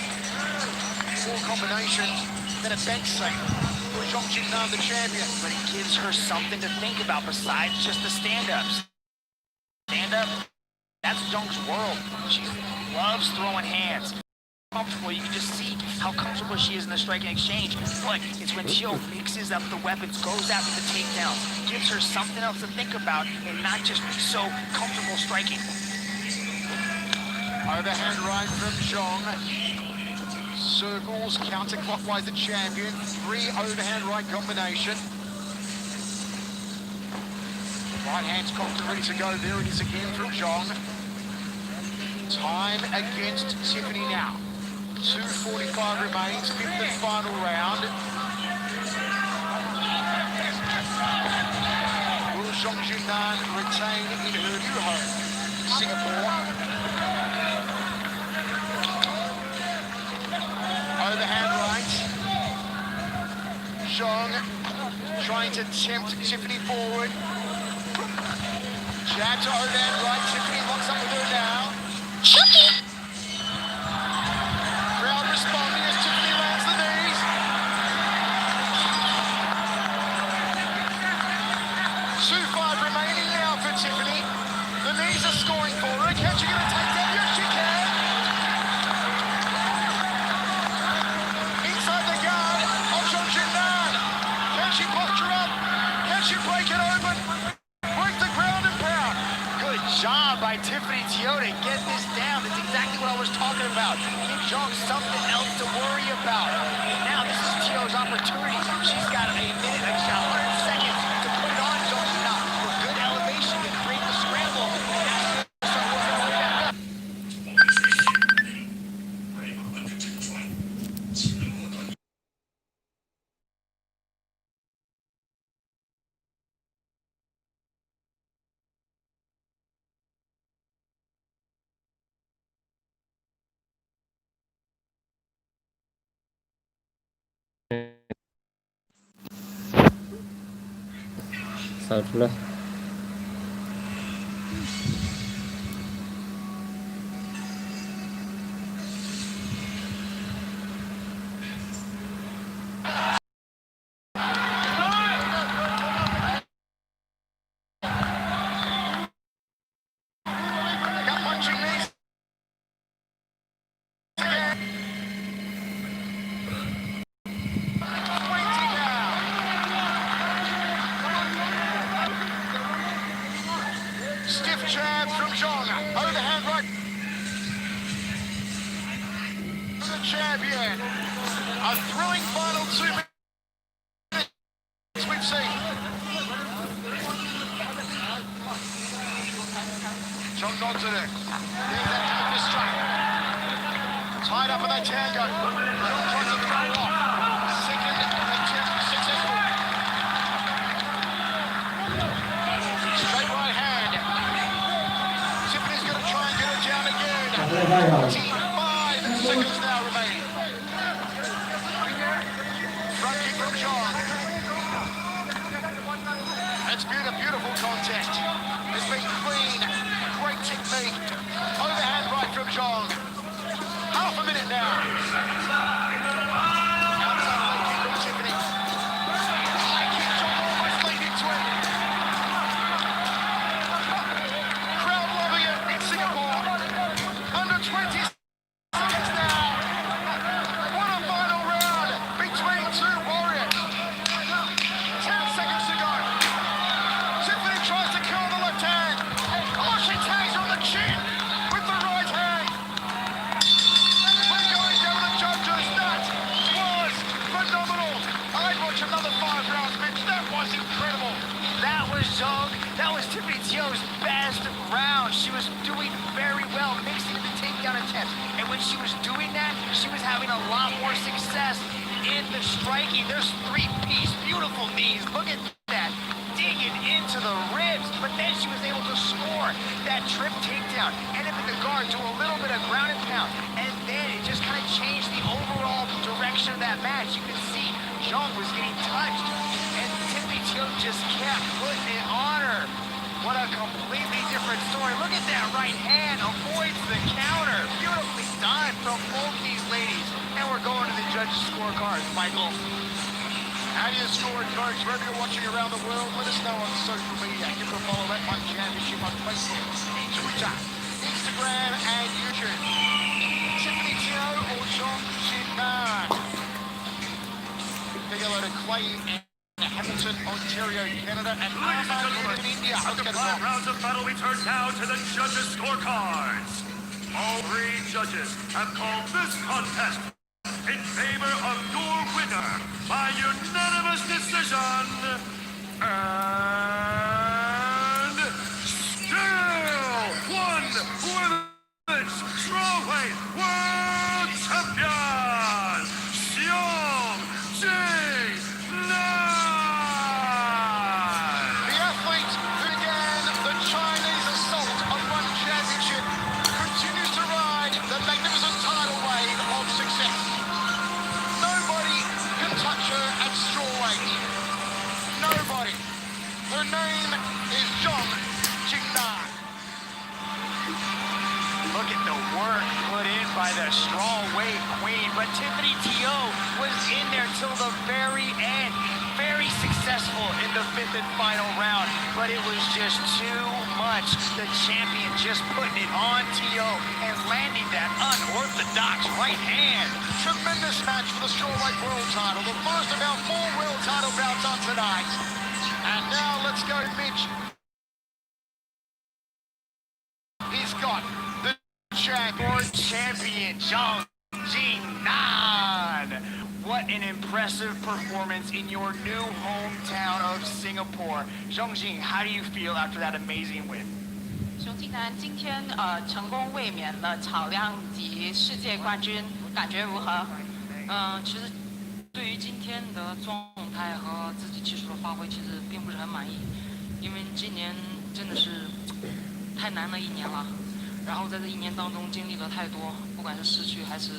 Four combinations, then a bank sink for Zhang Jinnan, the champion. But it gives her something to think about besides just the stand-ups. Stand-up, that's Zhang's world. She loves throwing hands. Comfortable, you can just see how comfortable she is in the striking exchange. But it's when Tio mixes up the weapons, goes after the takedowns, gives her something else to think about and not just be so comfortable striking. Overhand right from Zhang. Circles counterclockwise the champion. 3 overhand right combination. Right hand's cocked and ready to go. There it is again from Zhang. Time against Tiffany now. 2:45 remains, fifth and final round. Will Zhang Jinnan retain in her new home, Singapore? Overhand right. Zhang, trying to tempt Tiffany forward. Jab to overhand right. Tiffany locks up with her now. Crowd responding as Tiffany lands the knees. $2-5 remaining now for Tiffany. The knees are scoring for her. Can she get a takedown? Yes, she can. Inside the guard of Zhang Jinnan. Can she posture up? Can she break it open? Break the ground and pound. Good job by Tiffany Teo to get this down. That's exactly what I was talking about. Give Zhang something else to worry about. Now this is Teo's opportunity. She's got a minute, actually 100 seconds to put it on Zhang Jinnan for good elevation to create the scramble. Salah. Gut punching knees. Again. 20 now. Stiff jab from Zhang. Overhand right. The champion. A thrilling final 2 minutes we've seen. Zhang nods at it. There's that counter strike. Tied up in that tango. Zhang tries to throw off. Second attempt successful. Straight right hand. Tiffany's going to try and get her down again. 25 seconds now remaining. Front kick from Zhang. It's been a beautiful contest. It's been clean. Great technique. Overhand right from Zhang. Half a minute now. Outside leg kick from Tiffany. High kick, Zhang almost lead into it. Crowd loving it in Singapore. Under 20 seconds now. What a final round between two warriors. 10 seconds to go. Tiffany tries to curl the left hand. Oh, she tags her on the chin with the right hand. We're going down the judges. That was phenomenal. I'd watch another 5 rounds, Mitch. That was incredible. That was Zhang. That was Tiffany Teo's best round. She was doing very well, mixing the takedown attempts. And when she was doing that, she was having a lot more success in the striking. There's 3-piece, beautiful knees. Look at that. Digging into the ribs. But then she was able to score that trip takedown. Ended up in the guard, do a little bit of ground and pound. And then it just kind of changed the overall direction of that match. You can see Zhang was getting touched. And Tiffany Teo just kept putting it on her. What a completely different story. Look at that right hand, avoids the counter. Beautifully done from both these ladies. And we're going to the judges' scorecards, Michael. How do you score it, folks? Wherever you're watching around the world, let us know on social media. You can follow That One Championship on Facebook, Twitter, Instagram, and YouTube. Tiffany Teo or Zhang Jinnan? Big hello to Clay in Hamilton, Ontario, Canada, and Ladies and Armand gentlemen, in India. after Let's get it 5 on. rounds of battle, we turn now to the judges' scorecards. All 3 judges have called this contest in favor of your winner by unanimous decision. And still one women's strawweight world champion, Zhang Jinnan. The athlete who began the Chinese assault on One Championship continues to ride the magnificent tidal wave of success. Nobody can touch her at strawweight. Look at the work put in by the strawweight queen, but Tiffany T.O. was in there till the very end. Very successful in the 5th and final round, but it was just too much. The champion just putting it on T.O. and landing that unorthodox right hand. Tremendous match for the strawweight world title. The first of our 4 world title bouts on tonight. And now let's go, Mitch. He's got the champion, Zhang Jinan. What an impressive performance in your new hometown of Singapore. Zhang Jing, how do you feel after that amazing win? 熊静南今天成功卫冕了草量级世界冠军，感觉如何？其实对于今天的状态和自己技术的发挥，其实并不是很满意，因为今年真的是太难的一年了。然后在这一年当中经历了太多，不管是失去还是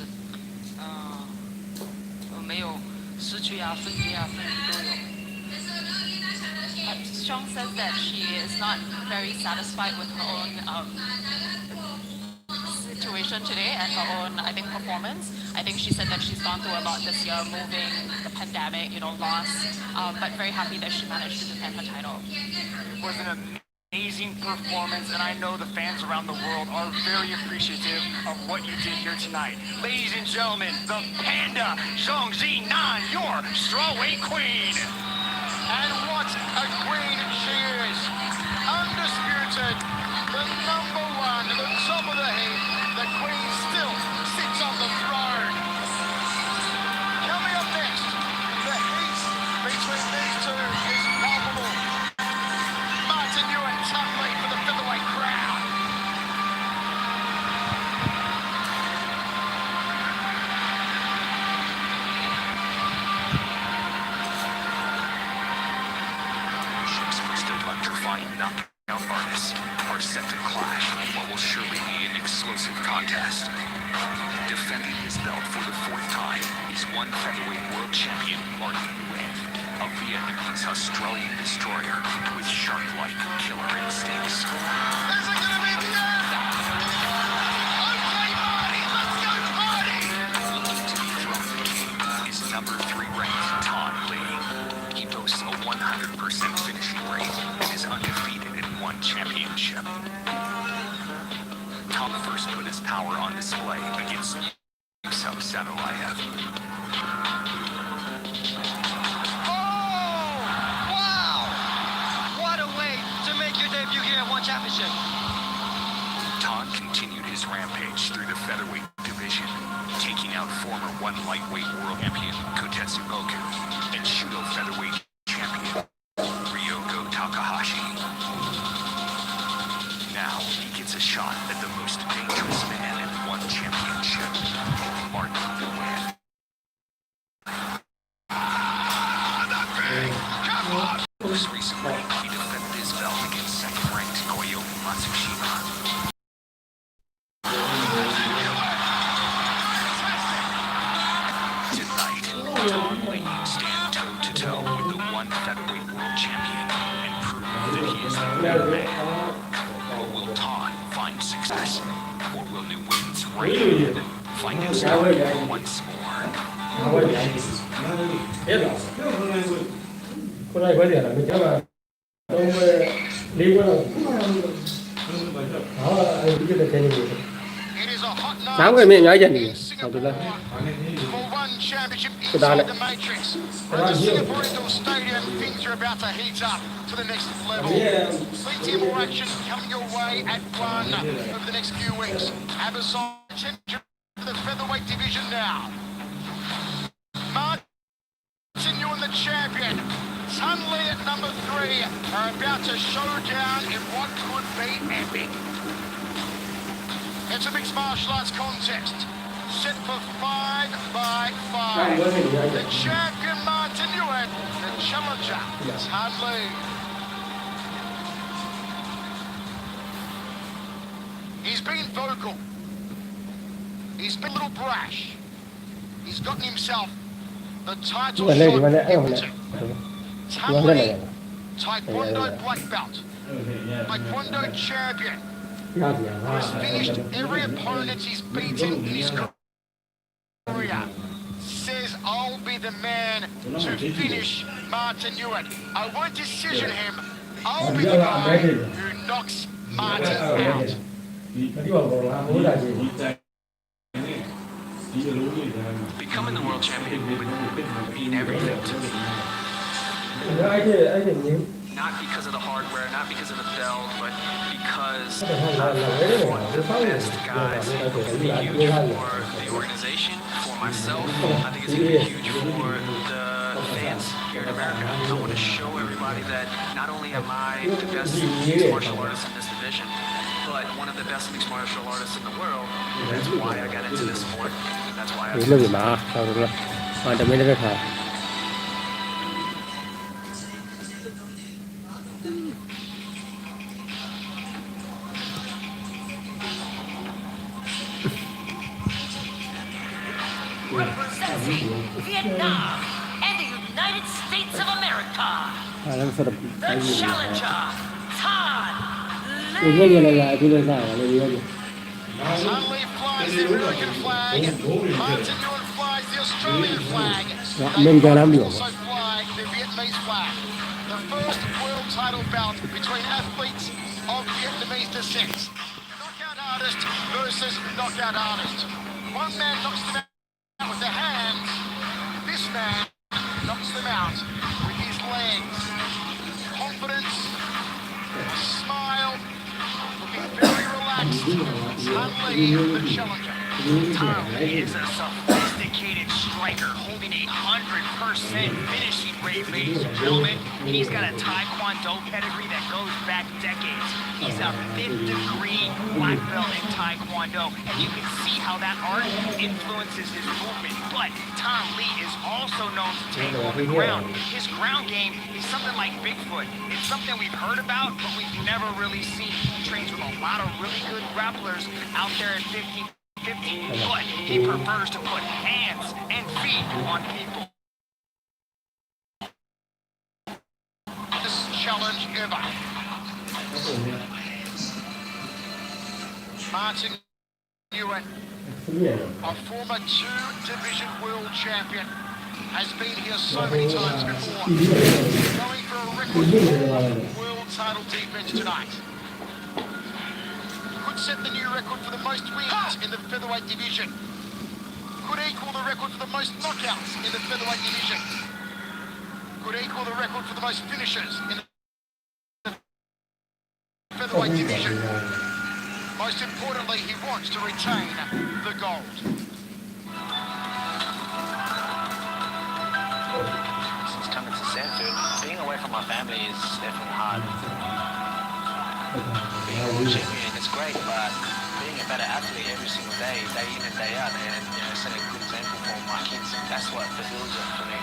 没有失去呀、分别呀、分离都有。Sean says that she is not very satisfied with her own situation today and her own, I think, performance. I think she said that she's gone through a lot this year, moving, the pandemic, loss, but very happy that she managed to defend her title. It was an amazing performance, and I know the fans around the world are very appreciative of what you did here tonight. Ladies and gentlemen, the Panda, Zhang Jinan, your strawweight queen. And what a queen she is. Undisputed, the number 1, the top of the heap. The queen still sits on the throne. Coming up next, the heat between these two is palpable. Martin Nguyen, Tan Le for the featherweight crown. Electrifying knockout artists are set to clash in what will surely be an explosive contest. Defending his belt for the 4th time is one featherweight world champion Martin Nguyen, a Vietnamese Australian destroyer with shark-like killer instincts. Is it going to be the end? Okay, Marty, let's go party! Looking to dethrone the king is number 3 ranked Tan Le. He boasts a 100% finishing rate and is undefeated in 1 championship. Tom first put his power on display against Yusuf Savalayev. Oh! Wow! What a way to make your debut here at 1 Championship. Tan continued his rampage through the featherweight division, taking out former 1 lightweight world champion Kotetsu Oku and Shudo featherweight champion Ryoko Takahashi. Now he gets a shot at the most dangerous man in 1 championship, Martin Nguyen. Most recently, he defended his belt against second-ranked Koyomi Matsushima. Tonight, Tan Le stand toe-to-toe with the 1 featherweight world champion and prove that he is the real man. But will Tan find success? Or will Nguyen's reign find its end once more? 过来快点了，没讲嘛，等我离婚了，好了，你就得给你。 It is a hot night 难怪没人家你 in，好的了。 for 1 championship Good on inside it. the Matrix. At the Singapore Indoor Stadium, things are about to heat up to the next level. Plenty more action coming your way at 1 over the next few weeks. Abasol champion for the featherweight division now. Martin Nguyen, the champion. Tan Le at number 3 are about to show down in what could be epic. It's a mixed martial arts contest, set for 5 by 5. The champion Martin Nguyen, the challenger Tan Le. He's been vocal. He's been a little brash. He's gotten himself the title shot impotent. Tan Le, Taekwondo black belt, Taekwondo champion, 第二点啊 Who's finished every opponent he's beaten in his career, says I'll be the man to finish Martin Nguyen. I won't decision him. I'll be the guy who knocks Martin out. 地方講啦，好大件。 Becoming the world champion would mean everything to me. 而且您。 Not because of the hardware, not because of the belt, but because 基本上我 one of the best guys for the organization, for myself. I think it's going to be huge for the fans here in America. I want to show everybody that not only am I the best mixed martial artist in this division, but one of the best mixed martial artists in the world. That's why I got into this sport. That's why I. 录影了啊，差不多了，啊，这没得看。 Representing Vietnam and the United States of America, the challenger, Tan Lee. Tan Lee flies the American flag. Martin Nguyen flies the Australian flag. They also fly the Vietnamese flag. The first world title bout between athletes of Vietnamese descent. Knockout artist versus knockout artist. One man knocks them out with their hands. This man knocks them out with his legs. Confidence, smile, looking very relaxed. Tan Lee, the challenger. Tan Lee is a sophisticated striker holding 100% finishing rate, ladies and gentlemen. He's got a Taekwondo pedigree that goes back decades. He's a 5th degree black belt in Taekwondo, and you can see how that art influences his movement. But Tan Lee is also known to take on the ground. His ground game is something like Bigfoot. It's something we've heard about, but we've never really seen. He trains with a lot of really good grapplers out there at 50. But he prefers to put hands and feet on people. This challenge ever. Martin Nguyen, a former 2-division world champion, has been here so many times before. Going for a record world title defense tonight. Could set the new record for the most wins in the featherweight division. Could equal the record for the most knockouts in the featherweight division. Could equal the record for the most finishes in the featherweight division. Most importantly, he wants to retain the gold. Since coming to Sanford, being away from my family is definitely hard. Being a world champion, it's great, but being a better athlete every single day, day in and day out, and setting a good example for my kids, that's what fulfills it for me.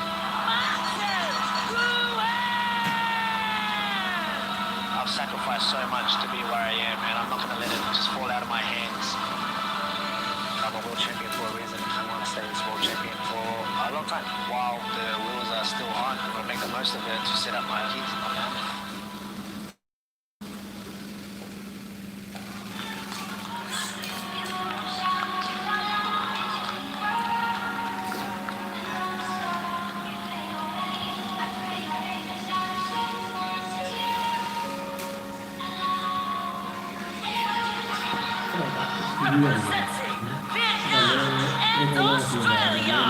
I've sacrificed so much to be where I am, and I'm not going to let it just fall out of my hands. I'm a world champion for a reason. I want to stay this world champion for a long time. While the wheels are still on, I'm going to make the most of it to set up my kids and my family. Representing Vietnam and Australia,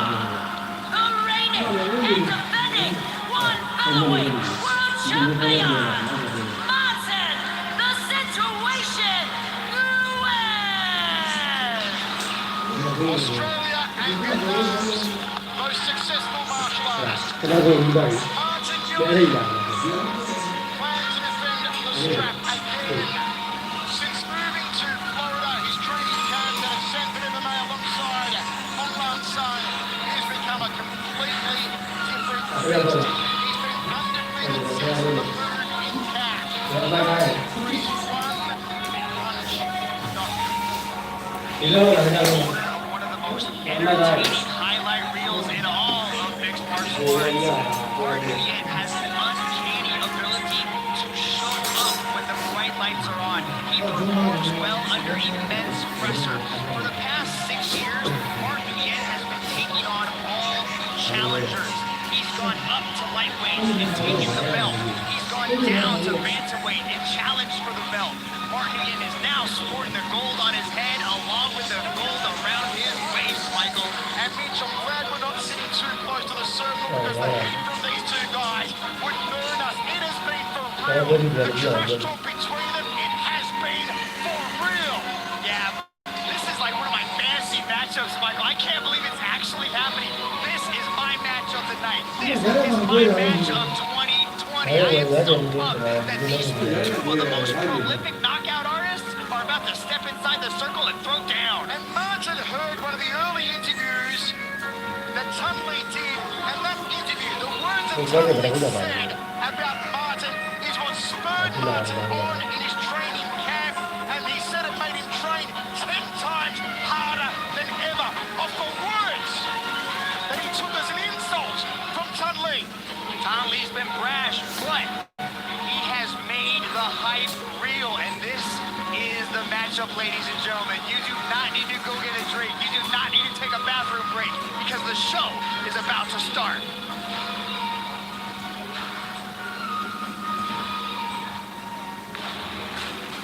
the reigning and defending one featherweight world champion, Martin the Situation Nguyen. Australia and Vietnam's most successful martial artist. Martin Nguyen plans to defend the strap again. Since moving to Florida, his training camp at Sanford MMA alongside Hong Lan Sun, he's become a completely different entity. He's been undefeated since the move in camp. He's one One of the most entertaining highlight reels in all of mixed martial arts. Martin Nguyen has an uncanny ability to show up when the bright lights are on. He performs well under immense pressure. For the past 6 years, Mark Nguyen has been taking on all challengers. He's gone up to lightweight and taken the belt. He's gone down to bantamweight and challenged for the belt. Mark Nguyen is now sporting the gold on his head along with the gold around his waist, Michael. And Mitch, I'm glad we're not sitting too close to the circle because the heat from these two guys would burn us. It has been for real. The trash talk between them, it has been for real. Yeah, this is like one of my fantasy matchups, Michael. I can't believe it's actually happening. This is my match of the night. This is my match of 2020. I am so pumped that these two of the most prolific knockout artists are about to step inside the circle and throw down. And Martin heard one of the early interviews that Tun Lee did, and that interview, the words that Tun Lee said about Martin is what spurred Martin on in his training camp, and he said it made him train 10 times harder than ever off the words that he took as an insult from Tun Lee. Tun Lee's been brash, but he has made the hype real, and this is the matchup, ladies and gentlemen. You do not need to go get a drink. You do not need to take a bathroom break because the show is about to start.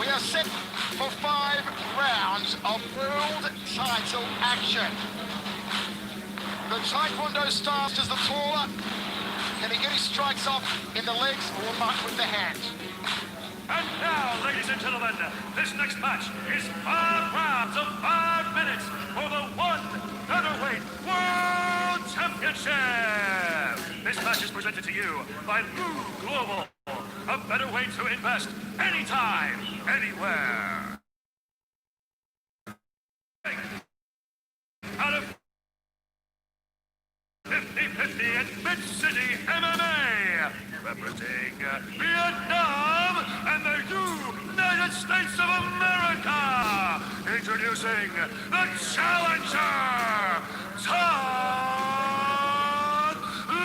We are set for 5 rounds of world title action. The Taekwondo starts as the taller. Can he get his strikes off in the legs or mark with the hands? And now, ladies and gentlemen, this next match is 5 rounds of 5 minutes for the One Featherweight World Championship. This match is presented to you by Lou Global, a better way to invest anytime, anywhere. Out of 50-50 at Mid-City MMA, representing Vietnam and the United States of America, introducing the challenger, Tun Lee.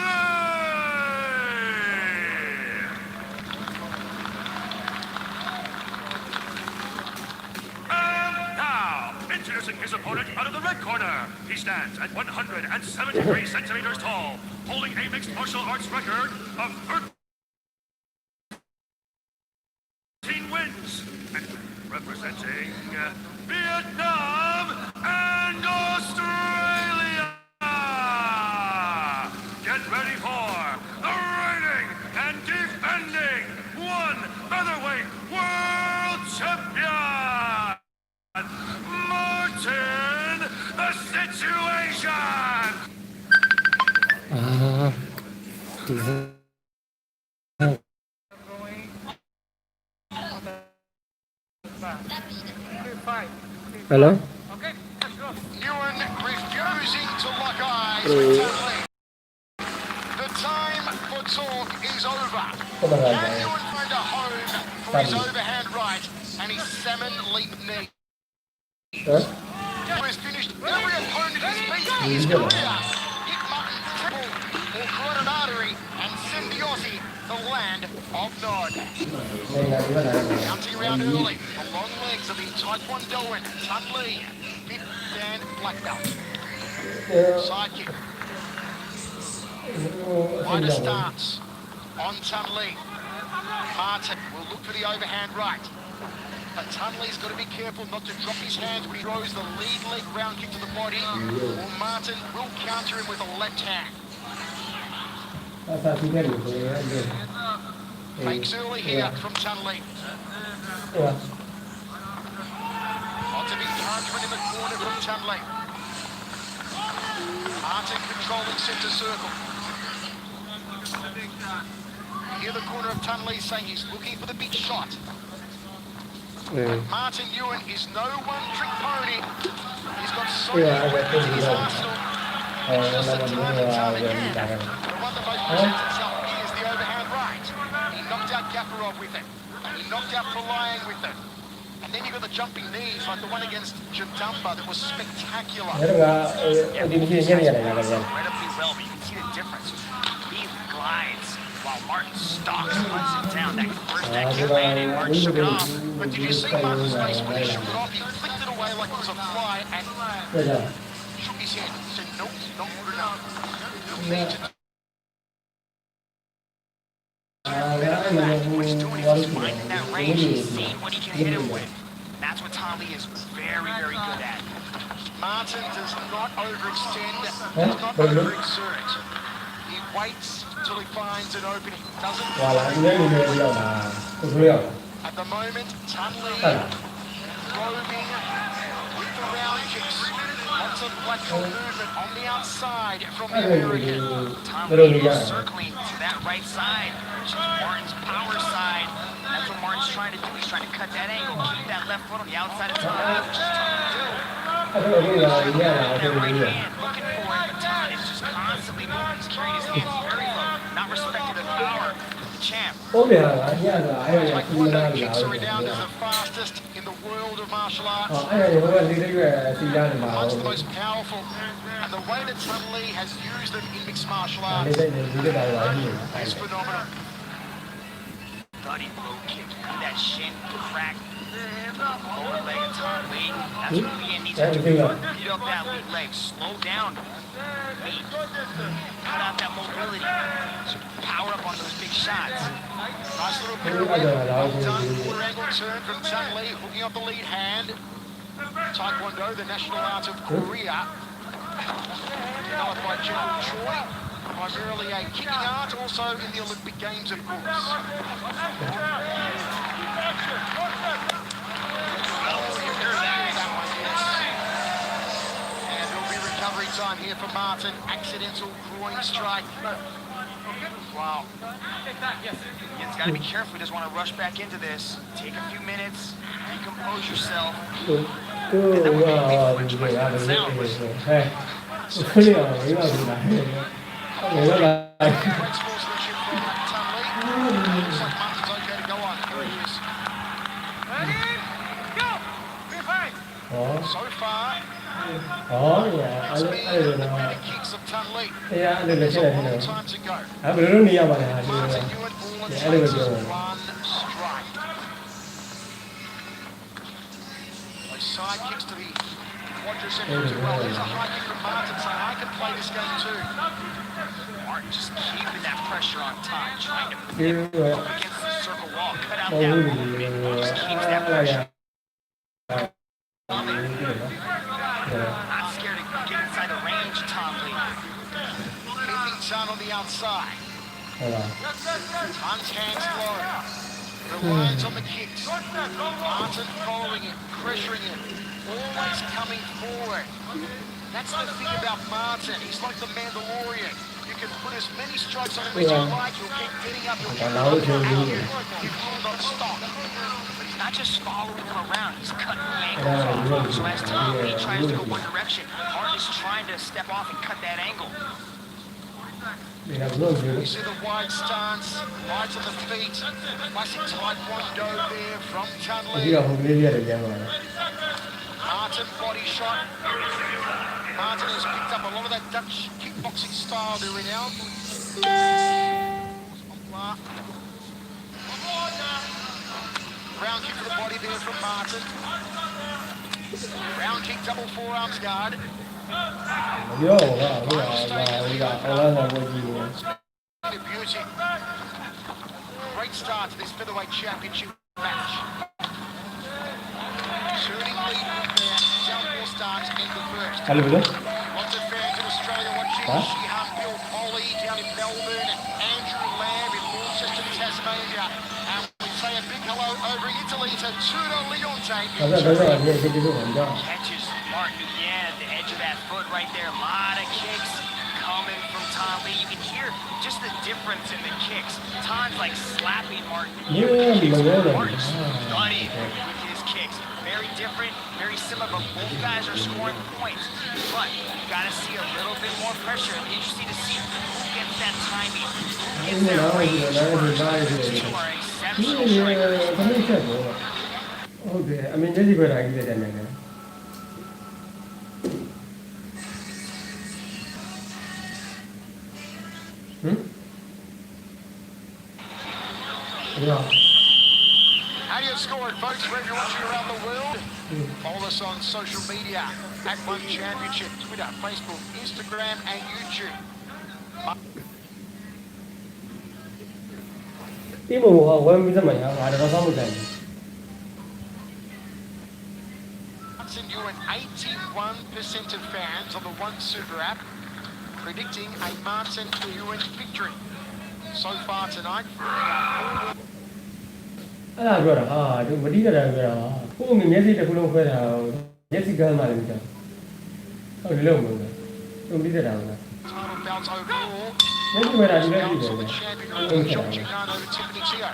And now, introducing his opponent out of the red corner. He stands at 173 centimeters tall, holding a mixed martial arts record of 13 wins, and representing Vietnam and Australia. Get ready for the reigning and defending One Featherweight World Champion, Martin the Situation. Hello? Nguyen refusing to lock eyes with Tun Lee. The time for talk is over. Can Nguyen find a home for his overhand right and his salmon leap knee? Who has finished every opponent he's beaten in his career. Hit mutton, triple, or carotid artery, and send the Aussie the land of Nod. Counting around early, the long legs of the Taekwondoan Tun Lee, 5th Dan black belt. Side kick. Wider stance on Tun Lee. Martin will look for the overhand right. But Tun Lee's got to be careful not to drop his hands when he throws the lead leg round kick to the body, or Martin will counter him with a left hand. Fakes early here from Tun Lee. Lots of encouragement in the corner from Tun Lee. Martin controlling centre circle. Here the corner of Tun Lee saying he's looking for the big shot. But Martin Nguyen is no one-trick pony. He's got so many weapons in his arsenal. It's just that time and time again, the one that most presents itself is the overhand right. He knocked out Gafarov with it. He knocked out Polayang with it. And then you got the jumping knees like the one against Jadamba that was spectacular. Incredibly well, but you can see the difference. He glides while Martin stalks, hunts him down. That first that kick landed, Martin shook it off. But did you see Martin's face when he shook it off? He flicked it away like it was a fly and shook his head. He said, nope, not good enough. You'll need to what he's doing is he's finding that range, he's seeing what he can hit him with. That's what Tom Lee is very, very good at. Martin does not overextend, does not overexert. He waits till he finds an opening. Doesn't At the moment, Tunley roving with the round kicks. Lots of lateral movement on the outside from the American. Tom Lee is circling to that right side, which is Martin's power side. That's what Martin's trying to do. He's trying to cut that angle, keep that left foot on the outside of Tom Lee, which is trying to do. That right hand, looking for it, but Tom is just constantly moving. He's carrying his hands very low, not respecting the power of the champ. Taekwondo kicks are renowned as the fastest in the world of martial arts. Amongst the most powerful. And the way that Tunley has used them in mixed martial arts is phenomenal. Bloody low kick, that shin crack. Lower leg of Tom Lee. That's what Lee needs to do. Beat up that lead leg. Slow down. Lee. Cut out that mobility. Power up on those big shots. Nice little pirouette. Well done. Quarter angle turn from Tunley, hooking up the lead hand. Taekwondo, the national art of Korea. Developed by General Choi. Primarily a kicking art, also in the Olympic Games, of course. And there'll be recovery time here for Martin. Accidental groin strike. Wow. He's got to be careful. He doesn't want to rush back into this. Take a few minutes. Recompose yourself. And then we'll get the flinch by the sound. Great sportsmanship from Tunley. Looks like Martin's okay to go on. Here he is. So far, speed and kicks of Tunley. There's a long time to go. Martin Ewan all it takes is one strike. Those side kicks to the quadriceps as well. There's a high kick from Martin saying, I can play this game too. Martin just keeping that pressure on Tom, trying to pivot up against the circle wall, cut out that movement, just keeps that pressure. Not scared to get inside the range, Tom Lee. Keeping Ton on the outside. Tun's hands low. Relies on the kicks. Martin following it, pressuring it, always coming forward. That's the thing about Martin. He's like the Mandalorian. You can put as many strikes on him as you like. He'll keep getting up. He'll keep getting up. He will not stop. But he's not just following him around. He's cutting the angles off. So as Tom Lee tries to go one direction, Martin is trying to step off and cut that angle. You see the wide stance, light on the feet. Classic Taekwondo there from Tunley. Martin body shot. Martin has picked up a lot of that Dutch kickboxing style they're renowned. Round kick to the body there from Martin. Round kick, double forearms guard. Beauty. Great start to this featherweight championship match. Turning lead there, southpaw starts in the first. Lots of fans in Australia watching. Shihan Bill Polly down in Melbourne, Andrew Lamb in Launceston, Tasmania. And we say a big hello over in Italy to Tudo Leonte. Catches Martin again at the edge of that foot right there. A lot of kicks coming from Tom Lee. You can hear just the difference in the kicks. Tom's like slapping Martin. Martin's studying with his kicks. Very different, very similar, but both guys are scoring points. But you got to see a little bit more pressure. It's interesting to see who gets that timing, who gets that range first. These two are exceptional strikers. Okay, I mean, this is good idea then. Yeah. How do you score it, folks? For everyone watching around the world, follow us on social media at One Championship, Twitter, Facebook, Instagram, and YouTube. ဒီဘုံကဝယ်ပြီးသမှာငါတော့ဆောင်းမကန်ဘူး Martin Ewan, 81% of fans on the One Super app predicting a Martin Ewan victory. So far tonight, အဲ့ဒါပြောတာဟာဒီမတိကြတာပြောတာကိုယ်မျက်စိတစ်ခုလုံးခွဲတာမျက်စိကမ်းမှလည်းမကြောက်ဟုတ်တယ်လို့မဟုတ်ဘူးသူမတိကြတာဘူး title bouts overall. မျက်စိခွဲတာဒီလိုကြည့်တယ် Ultimate champion over Georgie Nunn over Tiffany Teo.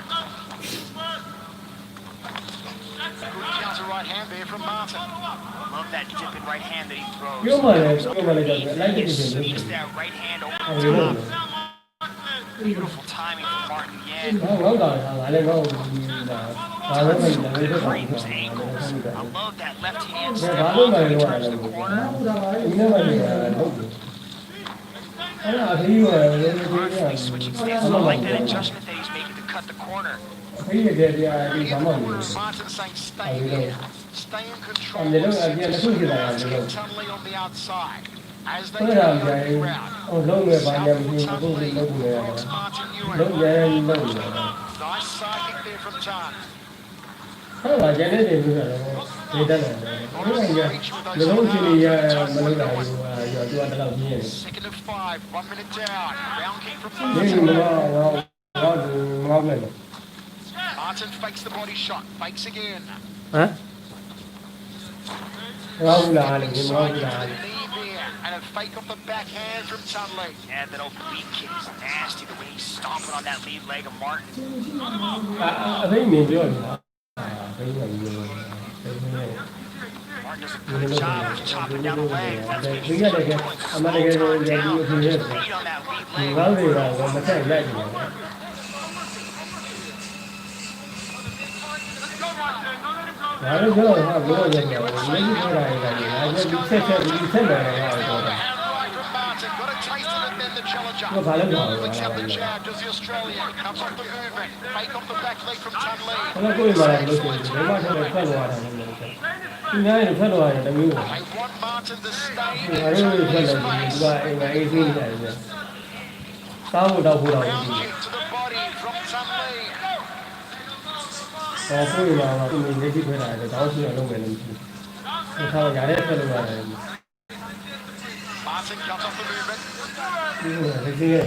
Good counter right hand there from Martin. Love that dipping right hand that he throws. ပြောမှလည်းကြောက်လိုက်တယ် Sneaks that right hand over ဟုတ် the တယ် top. Beautiful timing from Martin again. ငေါ့ကောင်ငါလည်းငေါ့ဒါလည်းမင်းလည်း Frames ankles. I love that left hand ဒါ step ဘာ up လို့မ when လဲ he လို့ turns the corner. ဒီနေ့မှလည်းဟုတ်တယ်အဲ့ဒါအဖေကလည်း Perfectly switching stances. I like that adjustment that he's making to cut the corner. အဖေရဲ့တရားဒီဘာမှမဟုတ်ဘူး Martin saying stay there, stay in control. And they don't have the other two guys, they don't. Tunley on the outside. As they ဘယ် go လာ the ကြ round. ဟိုလုံးဝဘာညာမဖြစ်ဘူးဘုရားလုံးဝ Blocks Martin လုံး Ewan. ရဲလုံးဝ Nice side kick there from Tan. ဟုတ်ပါကျန်တဲ့တွေမျိုးကတော့ဒေတာလည်းဘယ်လိုလဲလုံးချင်နေရမလုပ်တာဘူးရောသူကတလောက်ကြီးရတယ် Second of 5, 1 minute down. Round kick from ဒီ Martin. မှာငါ့မယ် Martin fakes the body shot, fakes again. ဟမ်ငါ့ဘူးလားလေငါ့ဘူးလား Knee there, and a fake off the backhand from Tunley. Yeah, that oblique kick is nasty. The way he's stomping on that lead leg of Martin. အဖေမြင်ပြောနေတာအဖေကပြော Martin does a good job of chopping down the leg. That's what ဒီ he's ကတ doing. ည်းကအမတကယ်ကိုရည်ရည်ဖြစ်နေတယ် Speed on that lead ဒီ leg. ငါ့တွေကမဆက်လိုက်ဘူး ဘာလို့ပြောဟာဘယ်လိုလဲမင်းပြောတာလေငါကဆက်ပြီးဆက်တယ်ငါပြောတာ Got a taste of it then the challenger. Well, I don't know. Overcome the jab, does the Australian. Comes off the movement. Fake off the back leg from Tunley. ဘယ်လိုကိုယ်လာလဲလို့ဆိုရင်ဘယ်မှာဆက်ဖက်သွားတာလဲလို့ဆိုသူများရင်ဖက်သွားတယ်တမျိုး They want Martin to stay ငါ in တို့ဖက် Tunley's လို့ဒီ face. ကအိမ်မှာအေးဆေးနေတယ်ပြစားဖို့တော့ဖို့တော့ Round ဒီ kick to the body from Tunley. ကိုယ်လာတော့သူနေကြည့်ခွင့်ရတယ်တောင်းစီအောင်လုပ်မယ်လို့ရှိတယ်ထားရတဲ့ဖက်လို့ရတယ် Martin comes off the movement. ဒီလိုလေကြီးရဲ့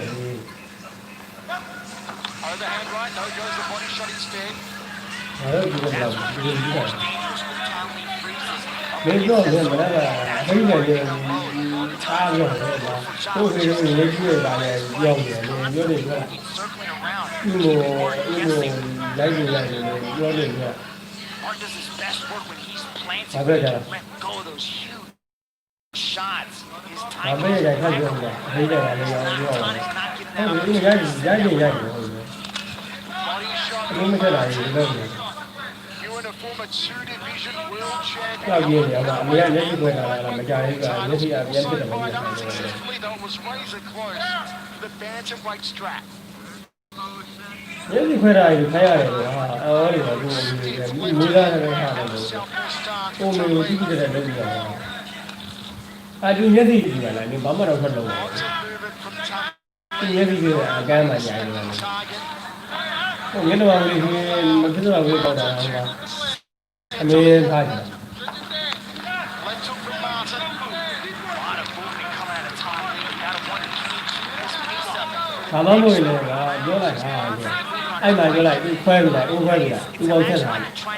Overhand right, no goes the body shot instead. ငါတို့ဒီလိုတော့ဒီလိုကြီးတာ Dangerous when Tomley freezes. မင်းတို့လည်းမလားအဖေကလည်းအားလို့လေကိုယ်ကလည်းရေးကြည့်ရတာလည်းပြောင်းတယ်ပြောတယ်က He's circling around. ဒီလိုလိုက်နေရတယ်ပြောတယ်က Martin does his best work when he's planting. I bet to that. let go of those huge shots. His ဘာ timing ပဲ is ရိုက်ခတ်ပြောတာအဖေကလည်းရောပြောတယ်ဟုတ်တယ်ဒီရိုက်ဟုတ်တယ် Body shot. အင်းမဆက်လာရင်တော့ You and a former 2-division world ကြောက် champion. ရည်နေအောင်အမေကမျက်စိပွင့်လာတာမကြိုက်ဘူးကမျက်စိအပြင်းဖြစ်တယ်မ Fired လို့ unsuccessfully though, it was razor close to the bantamweight strap. မျက်စိခွဲတာကြီးခိုင်းရတယ်ကွာအော်ဒီကကိုမီးလာတယ်ဟာတယ်ကို Southwest start ကို from မျိုးကြ Tunley. ည့်ကြတယ်လုပ်ရတာအတူမျက်စိကြည့်ပါလားနင်ဘာမှတော့ဖတ်လို့ Lots of movement from Tunley. ဒီမျက်စိကအကမ်းမှညာနေတယ် Target. ဟိုမျက်နှာလေးကြီးမဖြစ်တော့ဘူးပေါ့တာကအမေထားကြ Left hook from Martin. a lot of movement coming out of Tomley. You gotta wonder, can he keep this pace up? ဘာမှမဟုတ်လေကပြောလိုက်တာအဲ့မှာပြောလိုက်ခွဲပြီးလိုက်ဦးခွဲပြီးလိုက်ဦးပေါင်းချက်တာ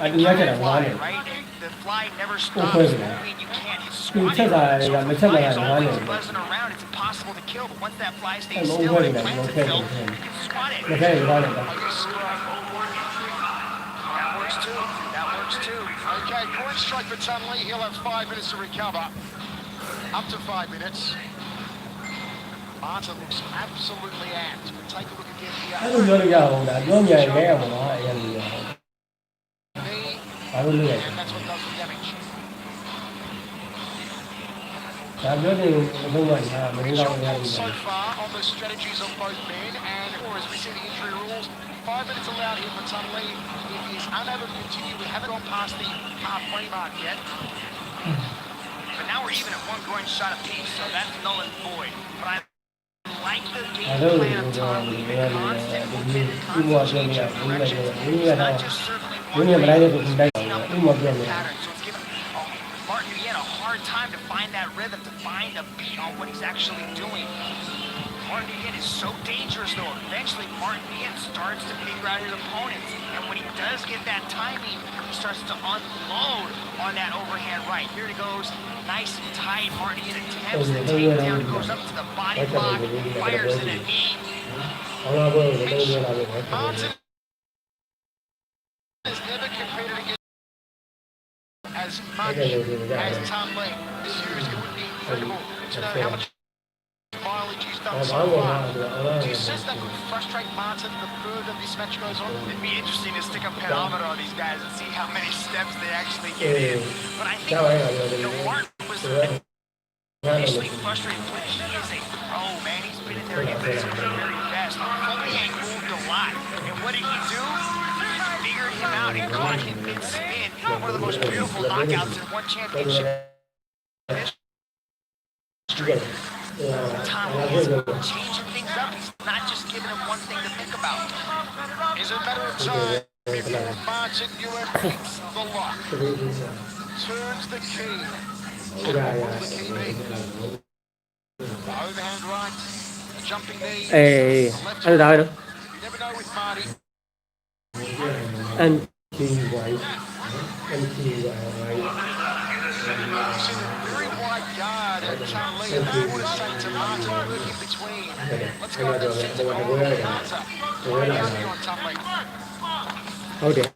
အတူရချက်တာဘာလဲ Right? The fly never stops Okay. moving. You can't hit သူ squat ချက်တာ it. ကမချက်တာက It's ဘာလဲ always buzzing around. It's impossible to kill. But once that fly stays Hey, still okay, and then, plants okay, itself, okay. you can squat it. မခဲရပါတယ် That works too. That works too. Okay, point straight for Tunley. He'll have 5 minutes to recover. Up to 5 minutes. Martin looks absolutely amped. We'll take a look again အဲ့ here. လိုပြောလို့ရအောင်လားပြောမြန်ရဲရမှာအရင်ကြီး Knee, ဘာလို့လဲ and that's what does the damage. ဒါပြောနေလုံးဝညာမင်းကောင်းရ So far on the strategies of both men, and or as we see the injury rules, 5 minutes allowed here for Tunley. If he is unable to continue, we haven't gone past the halfway mark yet. But now we're even at one groin shot apiece, so that's null and void. But I like the game plan of Tunley, the constant movement, constant change of direction. It's not just circling one way, it's mixing up the pattern. So it's giving Martin Guillen a hard time to find that rhythm, to find a beat on what he's actually doing. Martin Guillen is so dangerous though. Eventually Martin Guillen starts to figure out his opponents. And when he does get that timing, he starts to unload on that overhand right. Here he goes, nice and tight. Martin Guillen attempts the takedown, goes up to the body block, fires in a knee. Martin has never competed against as much as Tunley. Seriously, it would be incredible to know how much mileage he's done so far. Do you sense that could frustrate Martin the further this match goes on? It'd be interesting to stick a pedometer on these guys and see how many steps they actually get in. But I think, Martin was initially frustrated, but he is a pro, man. He's been in there at the very best. He ain't moved a lot. And what did he do? He figured him out and caught him mid-spin. One of the most beautiful knockouts in one championship history. Tommy is changing things up. He's not just giving him one thing to think about. Is a matter of time before Martin Guillen picks the lock. Turns the key. What will the key be? Overhand right, jumping knee. အဲ့ဒါဒါပဲနော် You never know with Marty. and right and right She's a very wide guard at Tunley, and I would say to Martin, work in between. Let's go and set the goal with Marta. Right out here on Tunley. ဟုတ်တယ်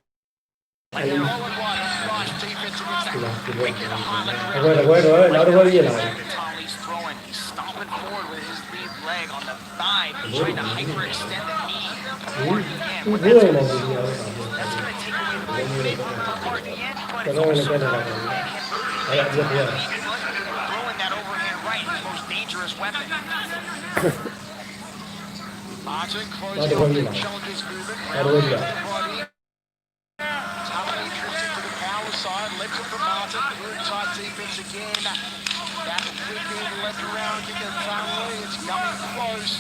And now low and wide, nice defense against that wicked Harlan တကွဲတော့နောက်တစ်ခွက်ပြည့်လာတယ် Tommy's throwing. He's stomping forward with his lead leg on the thigh, trying to hyperextend the knee. Martin Guillen,ဘူး but ဘူး that's နေ going တယ် to take away the movement from Martin Guillen, but it's Come on, also get it going out. to let him Yeah, yeah, yeah. throwing that overhand right, his most dangerous weapon. Martin Not closing the off one the you like. challenger's movement. Not the one you Rounding like. body. Tunley drifting to the power side. Left it from Martin. Good tight defense again. That wicked left around kick of Tunley. It's coming close.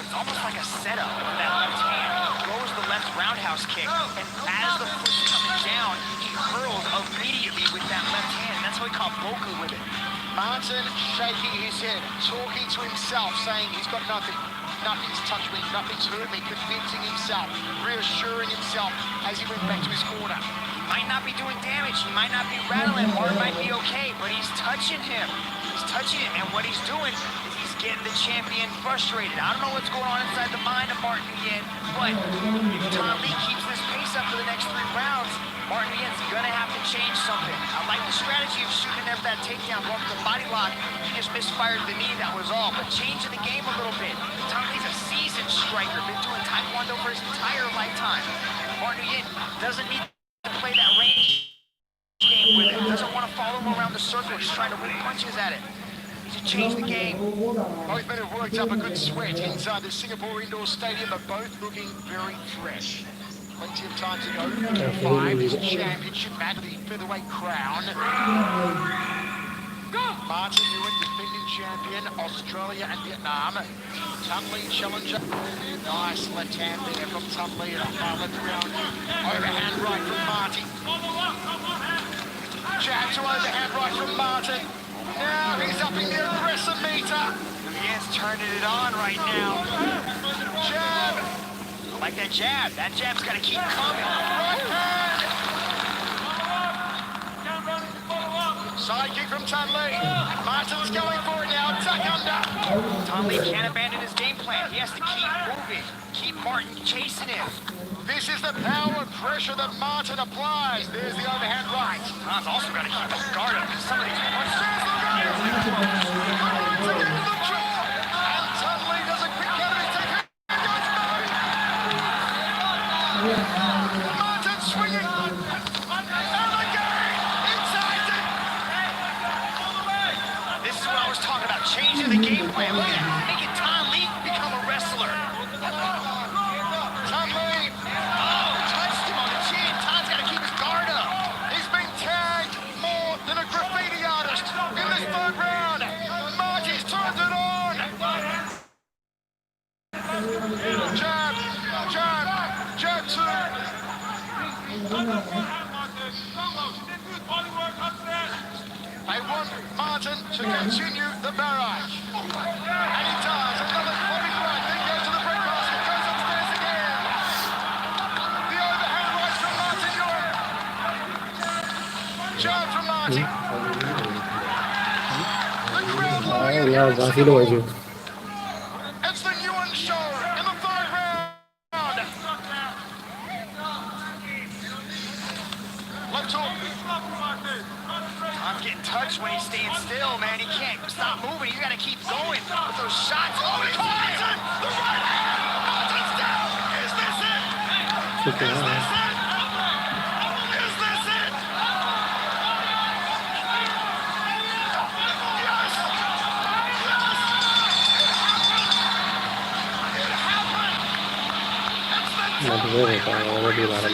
It's almost like a setup with that left hand. He throws the left roundhouse kick, and as the foot's coming down, he hurls immediately with that left hand. That's how he caught Boku with it. Martin shaking his head, talking to himself, saying he's got nothing. Nothing's touched me, nothing's hurt me, convincing himself, reassuring himself as he went back to his corner. He might not be doing damage, he might not be rattling, or it might be okay, but he's touching him. He's touching him, and what he's doing is he's getting the champion frustrated. I don't know what's going on inside the mind of Martin Guillen, but if Tom Lee keeps this pace up for the next 3 rounds, Martin Guillen's gonna have to change something. I like the strategy of shooting at that takedown, going for the body lock. He just misfired the knee, that was all. But changing the game a little bit. Tom Lee's a seasoned striker, been doing Taekwondo for his entire lifetime. Martin Guillen doesn't need to play that range game with it. Doesn't want to follow him around the circle, just trying to whip punches at it. Needs to change the game. Both men have worked up a good sweat inside the Singapore Indoor Stadium, but both looking very fresh. Plenty of time to go. 5 is championship match for the featherweight crown. Martin Nguyen, defending champion, Australia and Vietnam. Tunley challenger. Nice left hand there from Tunley and a high left round. Overhand right from Martin. Jab to overhand right from Martin. Now he's upping the aggressive meter. Guillen's turning it on right now. Jab. I like that jab. That jab's got to keep coming. Right hand. Side kick from Tunley. Martin's going for it now. Tuck under. Tom Lee can't abandon his game plan. He has to keep moving. Keep Martin chasing him. This is the power and pressure that Martin applies. There's the overhand right. Tom's also got to keep his guard up because some of these punches. And Tunley does a quick counter attack. Martin swinging. And again, inside it. changing the game plan. Look at that, making Tan Lee become a wrestler. Tan Lee Touched him on the chin. Tan's got to keep his guard up. He's been tagged more than a graffiti artist in this third round. Marty's turned it on. Jab, jab, jab two. They want Martin to continue the barrage. And he does. Another flopping right, then goes to the break basket, goes upstairs again. The overhand right from Martin Ewing. Jab from Martin. The crowd lying in here. Là, xin lỗi chứ. It's the Ewan show in the third round. Left hook. I'm getting touched when he's staying still, man. He can't stop moving. You got to keep going with those shots. Oh, he caught him! The right hand! Martin's down! Is this it? Is this it? Is this it? Yes! Yes! It happened! It's the Mà tôi về còn nó đi vào đây.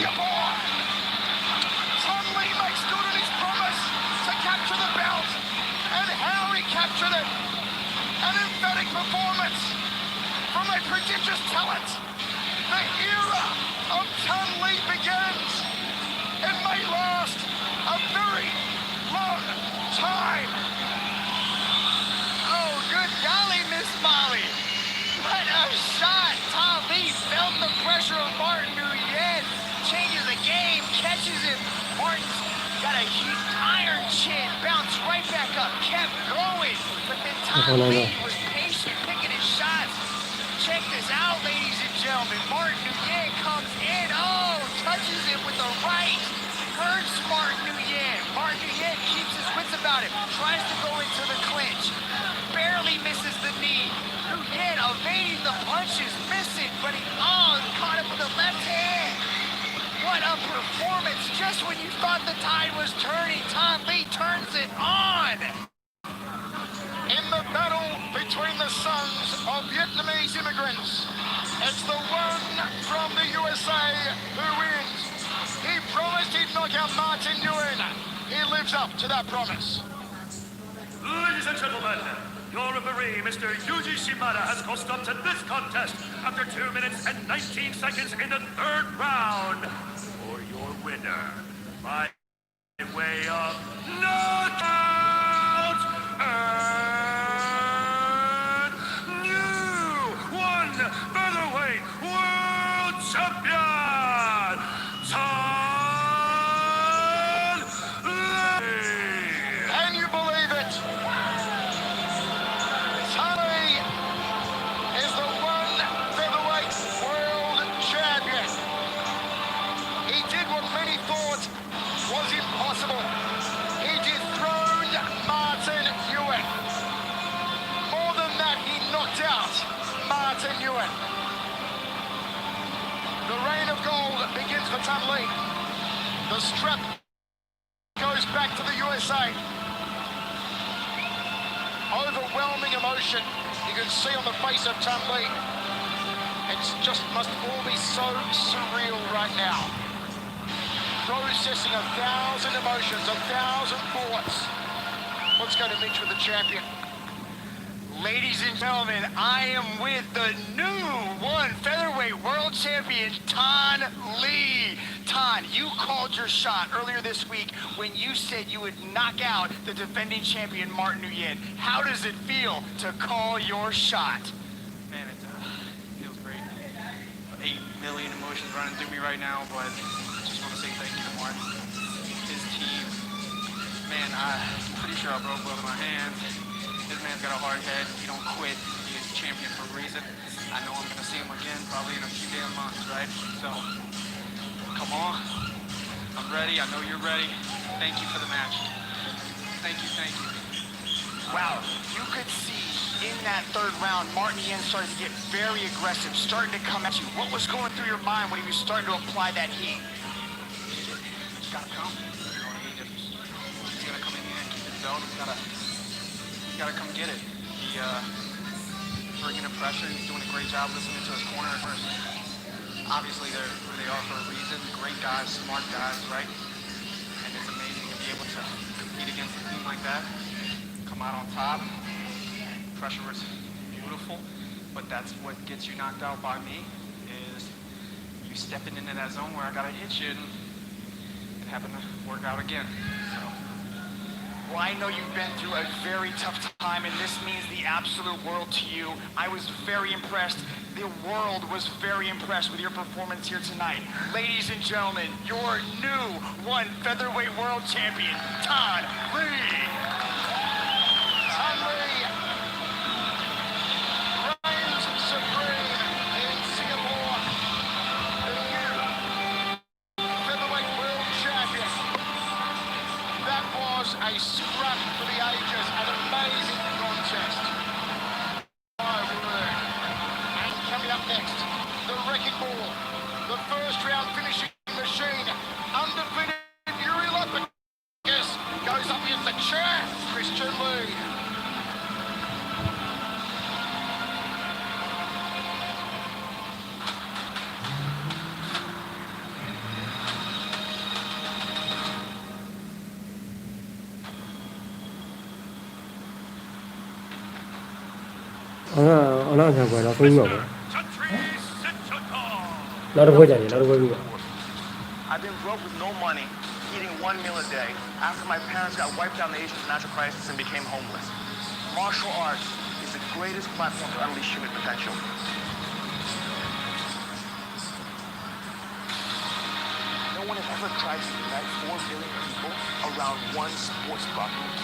Tan Lee makes good on his promise to capture the belt, and how he captured it. An emphatic performance from a prodigious talent. The era of Tan Lee begins. It may last a very long time. Oh, good golly, Miss Molly. What a shot. Tan Lee felt the pressure of Martin Nguyen. Changes the game, catches him. Martin's got a huge iron chin, bounced right back up, kept going. But then Tan Lee was patient, picking his shots. Check this out, ladies and gentlemen. Martin Nguyen comes in. Oh, touches him with the right. Hurts Martin Nguyen. Martin Nguyen keeps his wits about him. Tries to go into the clinch. Barely misses the knee. Nguyen evading the punches, missing, but he caught him with the left hand. What a performance! Just when you thought the tide was turning, Tan Lee turns it on. In the battle between the sons of Vietnamese immigrants, it's the one from the USA who wins. He promised he'd knock out Martin Nguyen. He lives up to that promise. Ladies and gentlemen, your referee, Mr. Yuji Shimada, has called up to this contest after 2 minutes and 19 seconds in the third round. For your winner, by way of knockout, and new one featherweight world champion, Tan Lee. Can you believe it? Tan Lee is the one featherweight world champion. He did what many thought was impossible. He dethroned Martin Nguyen. More than that, he knocked out Martin Nguyen. The reign of gold begins for Tan Lee. The strap goes back to the USA. Overwhelming emotion you can see on the face of Tan Lee. It just must all be so surreal right now. Processing 1,000 emotions, 1,000 thoughts. Let's go to Mitch with the champion. Ladies and gentlemen, I am with the new one featherweight world champion, Tan Lee. Tan, you called your shot earlier this week when you said you would knock out the defending champion, Martin Nguyen. How does it feel to call your shot? Man, it feels great. 8 million emotions running through me right now, but I just want to say thank you to Martin, his team. Man, I'm pretty sure I broke both my hands. This man's got a hard head. He don't quit. He is champion for a reason. I know I'm going to see him again probably in a few damn months, right? So, come on. I'm ready. I know you're ready. Thank you for the match. Thank you, thank you. Wow, you could see in that third round, Martin Nguyen started to get very aggressive, starting to come at you. What was going through your mind when he was starting to apply that heat? He's got to come. You know what I mean? He's going to come in here and keep his belt. He's got to come get it. He bringing the pressure. He's doing a great job listening to his corners. Obviously, they're who they are for a reason. Great guys, smart guys, right? And it's amazing to be able to compete against a team like that, come out on top. Pressure was beautiful, but that's what gets you knocked out by me, is you stepping into that zone where I gotta hit you, and it happened to work out again. So. Well, I know you've been through a very tough time, and this means the absolute world to you. I was very impressed. The world was very impressed with your performance here tonight. Ladies and gentlemen, your new one featherweight world champion, Todd Lee. Todd Lee reigns supreme in Singapore. The new featherweight world champion. That was a scrap for the ages, an amazing contest. My word. And coming up next, the wrecking ball, the first round finishing machine, undefeated Yuri Lapidus goes up against the champ, Christian Lee. Ona chẳng phải là không ngủ. Nó đâu có chạy, nó đâu có ngủ. I've been broke with no money, eating 1 meal a day, after my parents got wiped out in the Asian financial crisis and became homeless. Martial arts is the greatest platform to unleash human potential. No one has ever tried to unite 4 billion people around one sports bucket.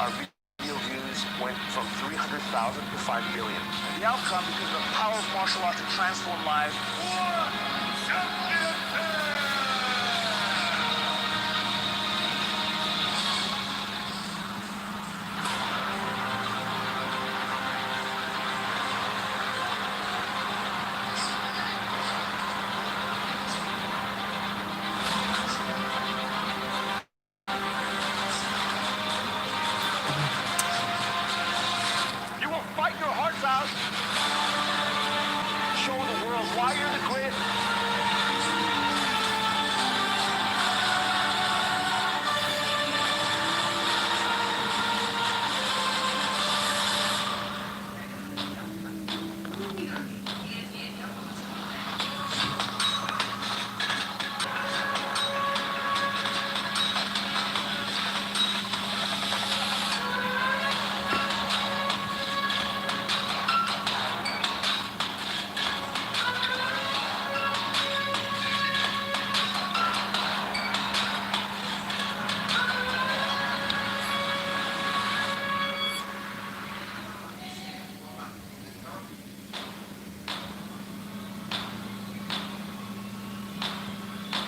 Our video views went from 300,000 to 5 billion. The outcome, because of the power of martial arts to transform lives. You will fight your hearts out. Show the world why you're the greatest.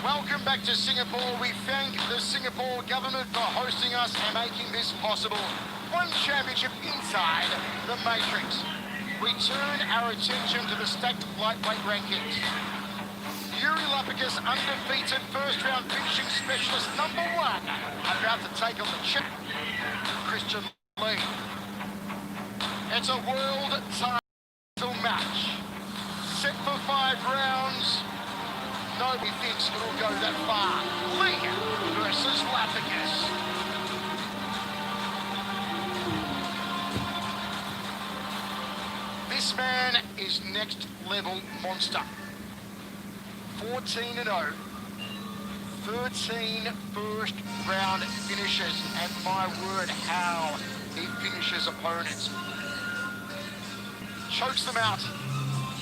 Welcome back to Singapore. We thank the Singapore government for hosting us and making this possible. One championship inside the Matrix. We turn our attention to the stacked lightweight rankings. Yuri Lapidus, undefeated first round finishing specialist number 1, about to take on the champ, Christian Lee. It's a world title match. Set for 5 rounds. Nobody thinks it'll go that far. Lee versus Lapidus. This man is next level monster. 14-0. 13 first round finishes, and my word, how he finishes opponents. Chokes them out.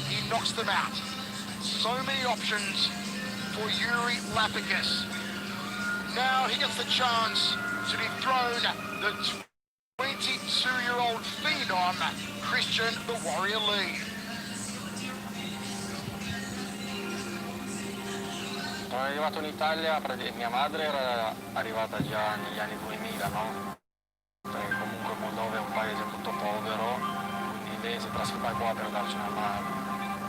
He knocks them out. So many options for Yuri Lapidus. Now he gets the chance to dethrone the 22-year-old phenom, Christian the Warrior Lee. Sono arrivato in Italia, mia madre era arrivata già negli anni 2000, no? Perché comunque Moldova è un paese molto povero, quindi lei si è trasferita qua per darci una mano.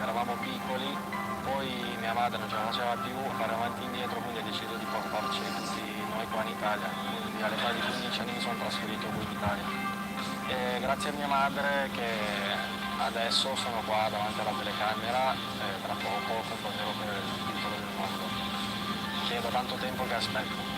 Eravamo piccoli, poi mia madre non ce la faceva più a fare avanti e indietro, quindi ha deciso di portarci tutti noi qua in Italia. Quindi all'età di 15 anni mi sono trasferito qui in Italia. E grazie a mia madre che adesso sono qua davanti alla telecamera e tra poco combatterò per il titolo del mondo. Che è da tanto tempo che aspetto.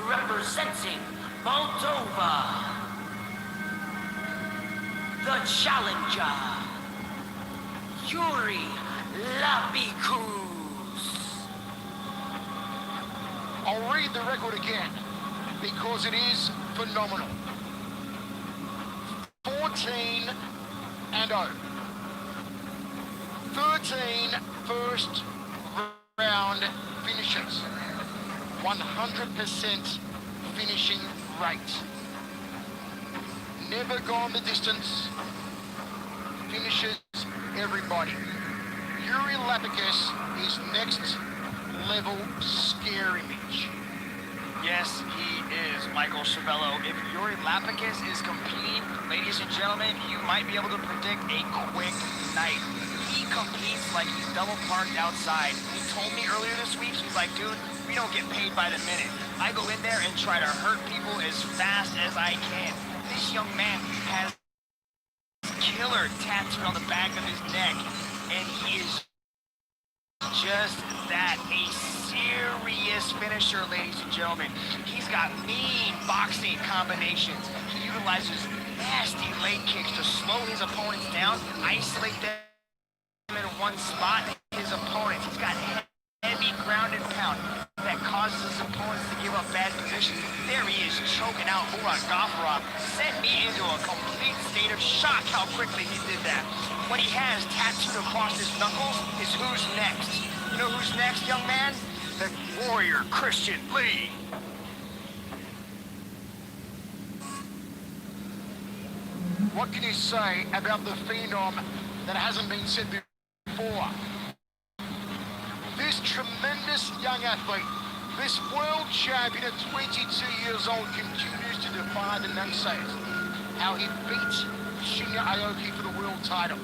Representing Moldova, the challenger, Yuri Lapicus. I'll read the record again because it is phenomenal. 14-0. 13 first round finishes. 100% finishing rate. Never gone the distance. Finishes everybody. Yuri Lapicus is next level scary Mitch. Yes, he is, Michael Cervello. If Yuri Lapicus is competing, ladies and gentlemen, you might be able to predict a quick night. He competes like he's double parked outside. He told me earlier this week, he's like, dude, we don't get paid by the minute. I go in there and try to hurt people as fast as I can. This young man has killer tattooed on the back of his neck, and he is just that, a serious finisher, ladies and gentlemen. He's got mean boxing combinations. He utilizes nasty leg kicks to slow his opponents down, isolate them in one spot. His opponents, he's got heavy ground and pound that causes his opponents to give up bad positions. There he is, choking out Murat Gafurov. Sent me into a complete state of shock how quickly he did that. What he has tattooed across his knuckles is who's next. You know who's next, young man? The warrior Christian Lee. What can you say about the phenom that hasn't been said before? This tremendous young athlete, this world champion at 22 years old, continues to defy the naysayers. How he beat Shinya Aoki for the world title.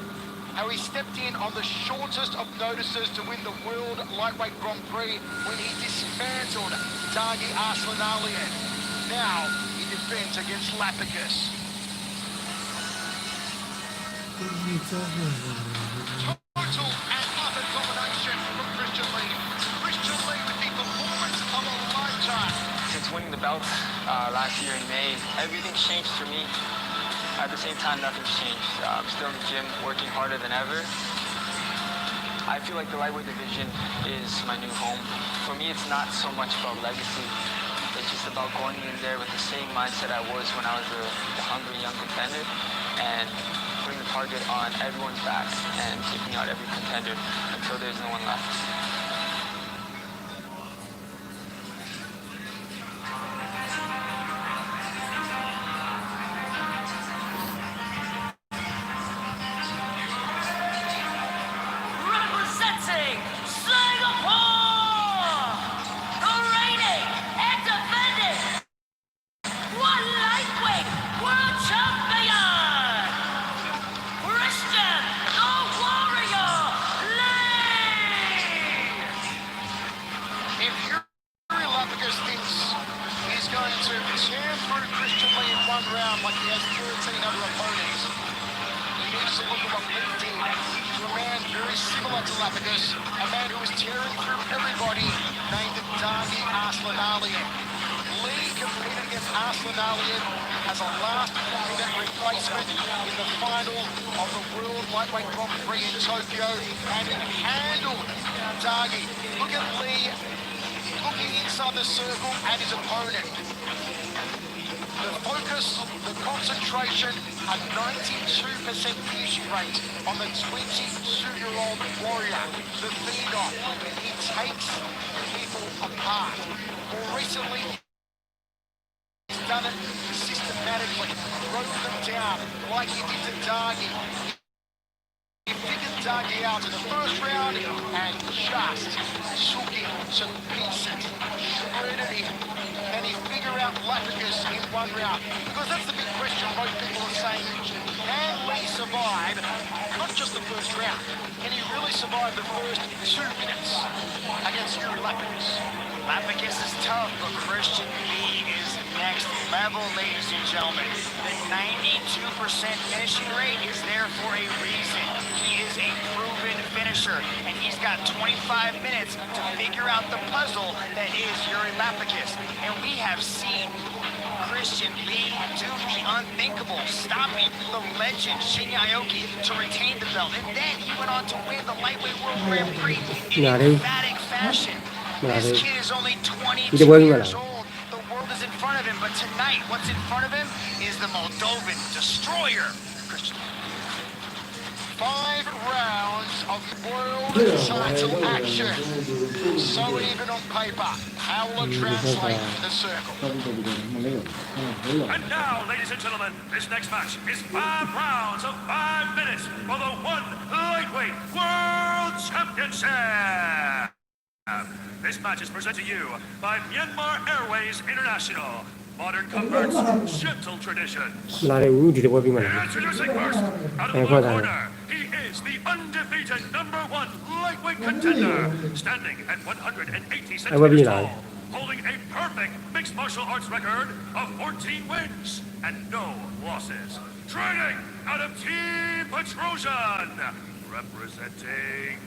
How he stepped in on the shortest of notices to win the World Lightweight Grand Prix when he dismantled Dagi Arslanalian. Now he defends against Lapicus. Total and utter domination from Christian Lee. Christian Lee with the performance of a lifetime. Since winning the belt last year in May, everything's changed for me. At the same time, nothing's changed. I'm still in the gym, working harder than ever. I feel like the lightweight division is my new home. For me, it's not so much about legacy. It's just about going in there with the same mindset I was when I was a hungry young contender and putting the target on everyone's backs and taking out every contender until there's no one left. Representing Singapore, the reigning and defending one lightweight world champion, Christian the Warrior Lee. If Yuri Lapicus thinks he's going to tear through Christian Lee in one round like he has 13 other opponents, he needs to look at what Lee did to a man very similar to Lapicus, a man who was tearing through everybody, named Dagi Arslanalian. Lee competed against Arslanalian as a last-minute replacement in the final of the World Lightweight Grand Prix in Tokyo, and he handled Dagi. Look at Lee looking inside the circle at his opponent. The focus, the concentration, a 92% finishing rate on the 22-year-old warrior, the phenom. He takes people apart. More recently, he's done it systematically, broken them down like he did to Dagi. He figured Dagi out in the first round and just took him to pieces, shredded him. And he figured out Lapicus in one round? Because that's the big question most people are saying. Can Lee survive not just the first round? Can he really survive the first 2 minutes against Yuri Lapicus? Lapicus is tough, but Christian Lee is next level, ladies and gentlemen. The 92% finishing rate is there for a reason. He is a proven finisher, and he's got 25 minutes to figure out the puzzle that is Yuri Lapicus. And we have seen Christian Lee do the unthinkable, stopping the legend Shinya Aoki to retain the belt. And then he went on to win the Lightweight World Grand Prix in emphatic fashion. This kid is only 22 years old. The world is in front of him, but tonight, what's in front of him is the Moldovan destroyer, Christian. 5 rounds of world title action. So even on paper. How will it translate in the circle? And now, ladies and gentlemen, this next match is 5 rounds of 5 minutes for the One Lightweight World Championship. This match is presented to you by Myanmar Airways International. Modern comforts, gentle tradition. လာတယ်ဦးဒီတပွဲပြီးမှလာ Introducing first, out of the blue corner, he is the undefeated #1 lightweight contender, standing at 180 centimeters tall, holding a perfect mixed martial arts record of 14 wins and no losses. Training out of Team Petrosian, representing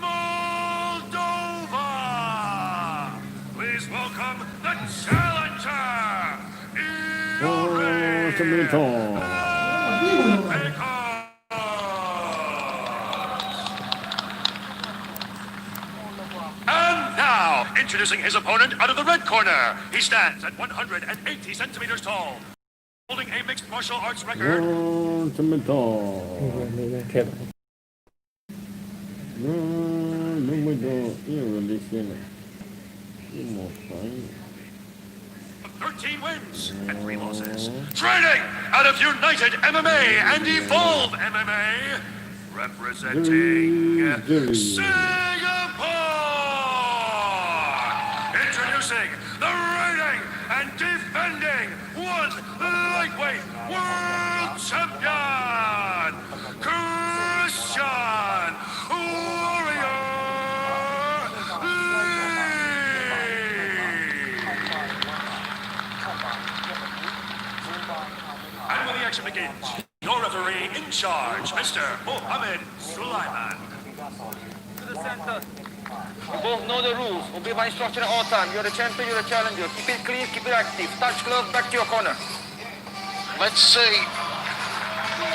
Moldova. Please welcome the challenger, And now, introducing his opponent out of the red corner. He stands at 180 centimeters tall, holding a mixed martial arts record. 13 wins and 3 losses. Training out of United MMA and Evolve MMA, representing Singapore. Introducing the reigning and defending One Lightweight World Champion, Christian Warrior And when the action begins, your referee in charge, Mr. Mohammed Sulaiman. To the center. You both know the rules. Obey my instruction at all time. You're the champion, you're the challenger. Keep it clean, keep it active. Touch glove, back to your corner. Let's see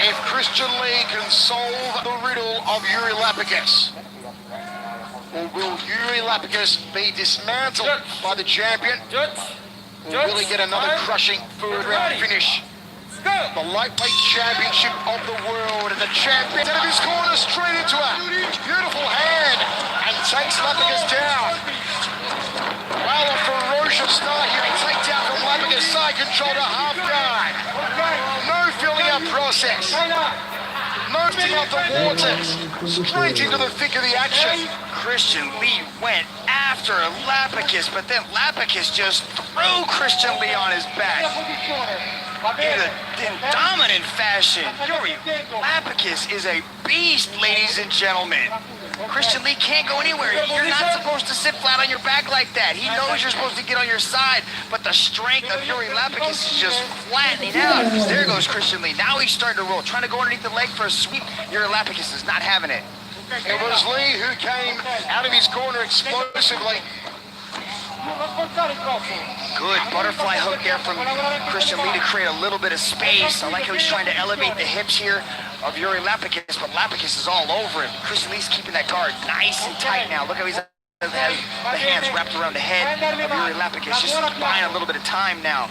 if Christian Lee can solve the riddle of Yuri Lapicus. Or will Yuri Lapicus be dismantled by the champion? Or will he get another crushing 3rd round finish? The lightweight championship of the world, and the champion out of his corner straight into a beautiful hand and takes Lapicus down. Well, a ferocious start here. A takedown from Lapicus, side control to half guard. No filling up process. No filling up the waters. Straight into the thick of the action. Christian Lee went after Lapicus, but then Lapicus just threw Christian Lee on his back. In dominant fashion. Yuri Lapicus is a beast, ladies and gentlemen. Christian Lee can't go anywhere. You're not supposed to sit flat on your back like that. He knows you're supposed to get on your side, but the strength of Yuri Lapicus is just flattening out. There goes Christian Lee. Now he's starting to roll, trying to go underneath the leg for a sweep. Yuri Lapicus is not having it. It was Lee who came out of his corner explosively. Good butterfly hook there from Christian Lee to create a little bit of space. I like how he's trying to elevate the hips here of Yuri Lapicus, but Lapicus is all over him. Christian Lee's keeping that guard nice and tight now. Look how he's has the hands wrapped around the head of Yuri Lapicus, just buying a little bit of time now.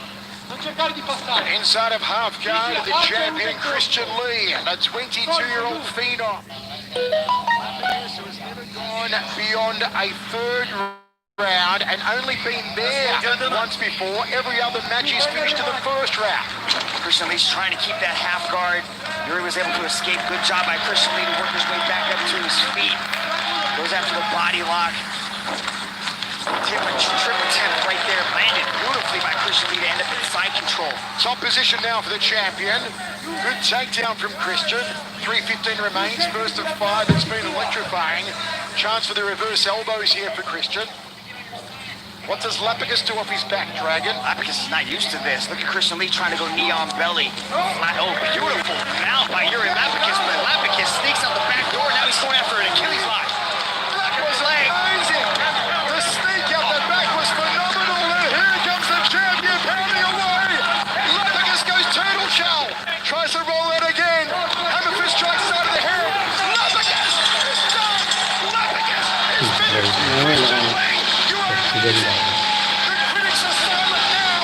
Inside of half guard, the champion Christian Lee, the 22-year-old phenom. Lapicus has never gone beyond a 3rd round and only been there once before. Every other match he's finished in the 1st round. Christian Lee's trying to keep that half guard. Yuri was able to escape. Good job by Christian Lee to work his way back up to his feet. Goes after the body lock. Triple attempt right there. Landed beautifully by Christian Lee to Top position now for the champion. Good takedown from Christian. 3:15 remains. First of 5. It's been electrifying. Chance for the reverse elbows here for Christian. What does Lapicus do off his back, Dragon? Lapicus is not used to this. Look at Christian Lee trying to go knee on belly. Flat, oh, beautiful mount by Yuri Lapicus, but Lapicus sneaks out the back door. Now he's going after an Achilles lock. That was amazing. The sneak out the back was phenomenal. And here comes the champion pounding away. Lapicus goes turtle shell. Tries to roll it again. Hammerfist strikes out of the hair. Lapicus is done. Lapicus is finished. Christian Lee, you are amazing. The critics are silent now.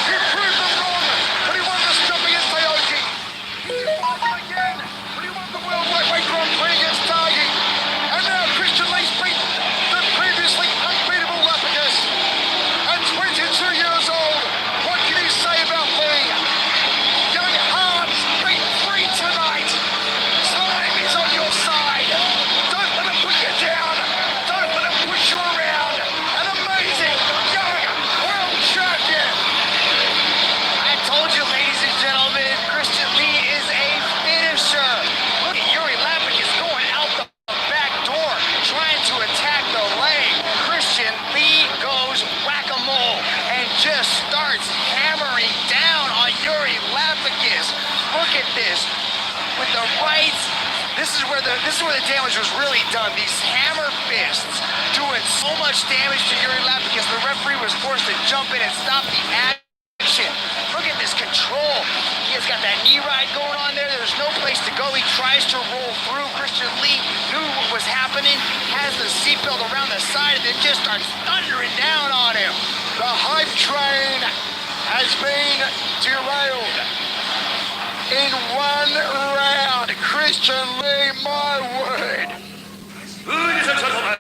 He proved them wrong, but he won this job against Aoki. He won again, but he won the World Lightweight Grand Prix against Tagi. And now Christian Lee's beat the previously unbeatable Lapicus. At 22 years old, what can you say about Lee? Going hard, beat free tonight. Time is on your side. Don't let him put you down. Don't let him push you around. An amazing young world champion. I told you, ladies and gentlemen, Christian Lee is a finisher. Look at Yuri Lapicus going out the back door, trying to attack the leg. Christian Lee goes whack-a-mole and just starts hammering down on Yuri Lapicus. Look at this. With the rights, this is where the damage was really done. These hammer fists doing so much damage to Yuri Lapicus. The referee was forced to jump in and stop the action. Look at this control. He has got that knee ride going on there. There's no place to go. He tries to roll through. Christian Lee knew what was happening, has the seatbelt around the side, and then just starts thundering down on him. The hype train has been derailed. In one round, Christian Lee, my word. Ladies and gentlemen,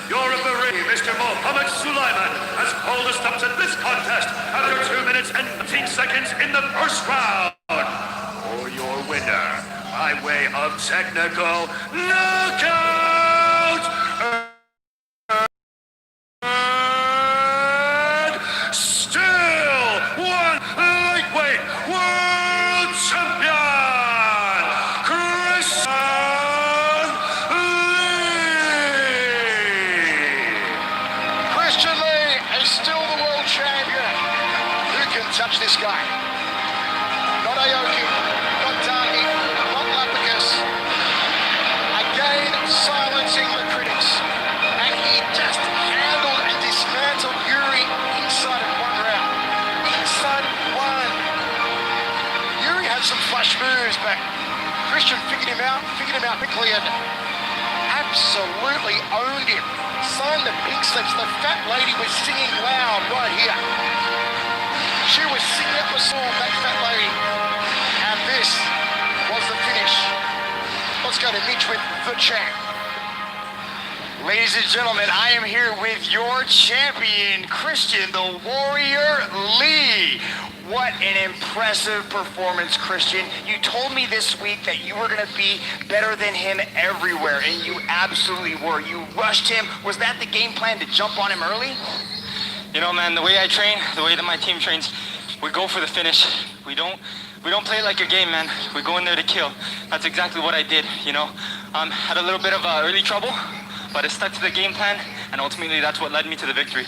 your referee, Mr. Mohammed Sulaiman, has called a stop to this contest after 2 minutes and 15 seconds in the first round. For your winner, by way of technical knockout, and still one lightweight world champion, Christian Lee. Christian Lee is still the world champion. Who can touch this guy? Not Aoki, not Tagi, not Lapicus. Again, silencing the critics. And he just handled and dismantled Yuri inside of one round. Inside of one. Yuri had some flash moves, but Christian figured him out quickly and absolutely owned him. Signed the pink slips. The fat lady was singing loud right here. She was singing up a song, that fat lady. And this was the finish. Let's go to Mitch with the champ. Ladies and gentlemen, I am here with your champion, Christian the Warrior Lee. What an impressive performance, Christian. You told me this week that you were going to be better than him everywhere, and you absolutely were. You rushed him. Was that the game plan, to jump on him early? You know, man, the way I train, the way that my team trains, we go for the finish. We don't play like a game, man. We go in there to kill. That's exactly what I did, you know. Had a little bit of early trouble, but I stuck to the game plan, and ultimately that's what led me to the victory.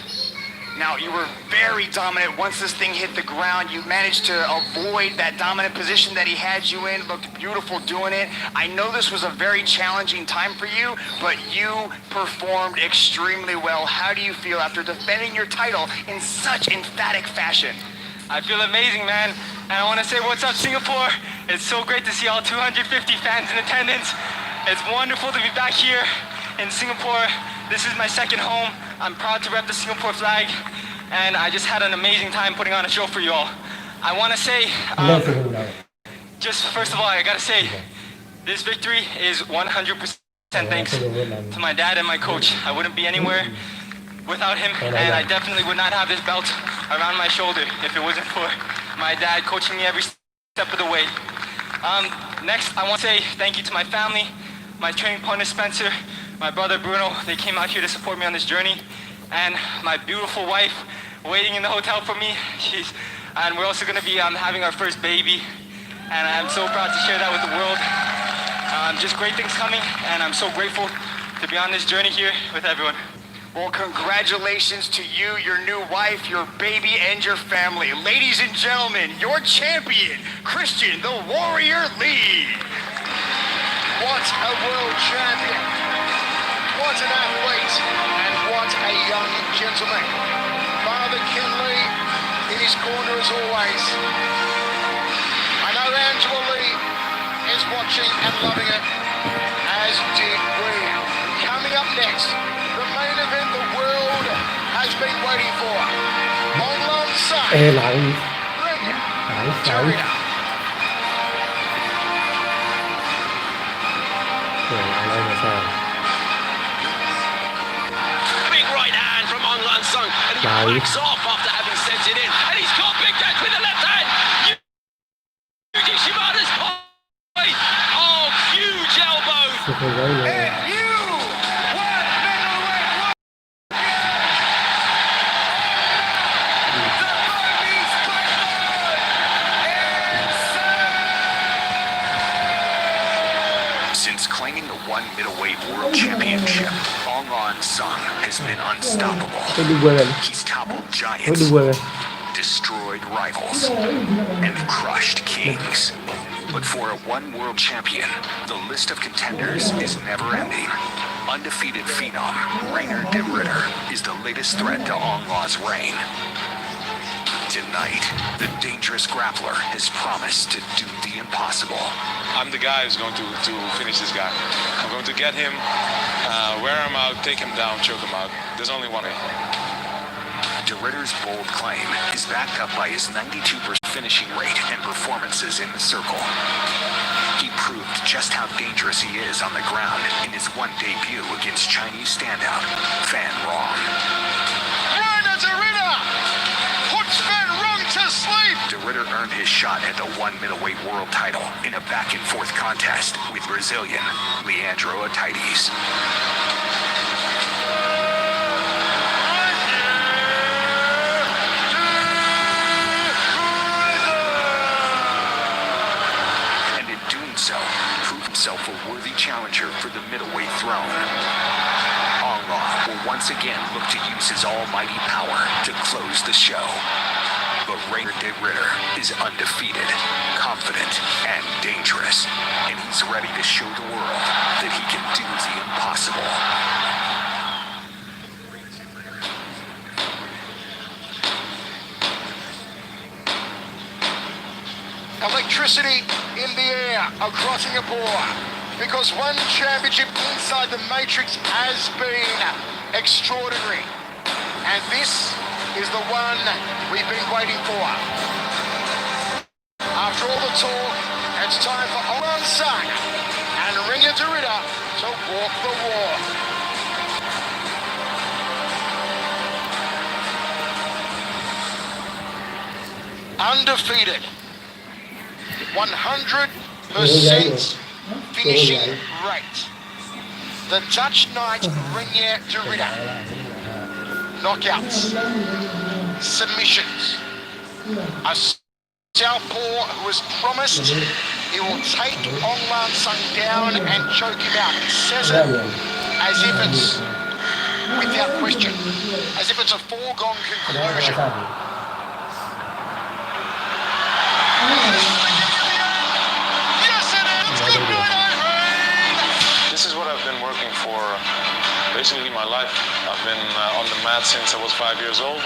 Now, you were very dominant. Once this thing hit the ground, you managed to avoid that dominant position that he had you in. Looked beautiful doing it. I know this was a very challenging time for you, but you performed extremely well. How do you feel after defending your title in such emphatic fashion? I feel amazing, man. And I want to say, what's up, Singapore? It's so great to see all 250 fans in attendance. It's wonderful to be back here in Singapore. This is my second home. I'm proud to rep the Singapore flag, and I just had an amazing time putting on a show for you all. I want to say, just first of all, I got to say, this victory is 100% thanks to my dad and my coach. I wouldn't be anywhere without him, and I definitely would not have this belt around my shoulder if it wasn't for my dad coaching me every step of the way. Next, I want to say thank you to my family, my training partner Spencer, my brother Bruno. They came out here to support me on this journey, and my beautiful wife waiting in the hotel for me. She's And we're also going to be having our first baby. And I'm so proud to share that with the world. Just great things coming, and I'm so grateful to be on this journey here with everyone. Well, congratulations to you, your new wife, your baby, and your family. Ladies and gentlemen, your champion, Christian the Warrior Lee. What a world champion. What an athlete, and what a young gentleman. Father Ken Lee in his corner as always. I know Angela Lee is watching and loving it, as did we. Coming up next, the main event the world has been waiting for. Ong Sang. หลัง Jarita. อะไรมาสร้าง Big right hand from Ong Lan Sung, and he backs off after having sent it in, and he's caught Big Death with the left hand. Yuji Shibata's point. Oh, huge elbow. สุดยอดเลย Since claiming the one middleweight world championship, Ong Lan Sung has been unstoppable. ไปดูเบอร์กัน He's toppled ไปดู giants, เบอร์กัน destroyed rivals, and crushed kings. But for a one world champion, the list of contenders is never ending. Undefeated phenom Rainer de Ritter is the latest threat to Ong La's reign. Tonight, the dangerous grappler has promised to do the impossible. I'm the guy who's going to finish this guy. I'm going to get him, wear him out, take him down, choke him out. There's only one way. De Ritter's bold claim is backed up by his 92% finishing rate and performances in the circle. He proved just how dangerous he is on the ground in his one debut against Chinese standout Fan Rong. Rainer de Ritter puts Fan Rong to sleep. De Ritter earned his shot at the one middleweight world title in a back-and-forth contest with Brazilian Leandro Ataides. So, prove himself a worthy challenger for the middleweight throne. Ong La will once again look to use his almighty power to close the show. But Rainer de Ritter is undefeated, confident, and dangerous, and he's ready to show the world that he can do the impossible. Electricity in the air across Singapore, because one championship inside the Matrix has been extraordinary, and this is the one we've been waiting for. After all the talk, it's time for Ong Lan Sung and Rainer de Ritter to walk the walk. Undefeated. 100% finishing rate. The Dutch Knight Rainer de Ritter. Knockouts, submissions. A southpaw who has promised he will take Ong Lan Sung down and choke him out. He says it as if it's without question, as if it's a foregone conclusion. This is what I've been working for basically my life. I've been on the mat since I was 5 years old.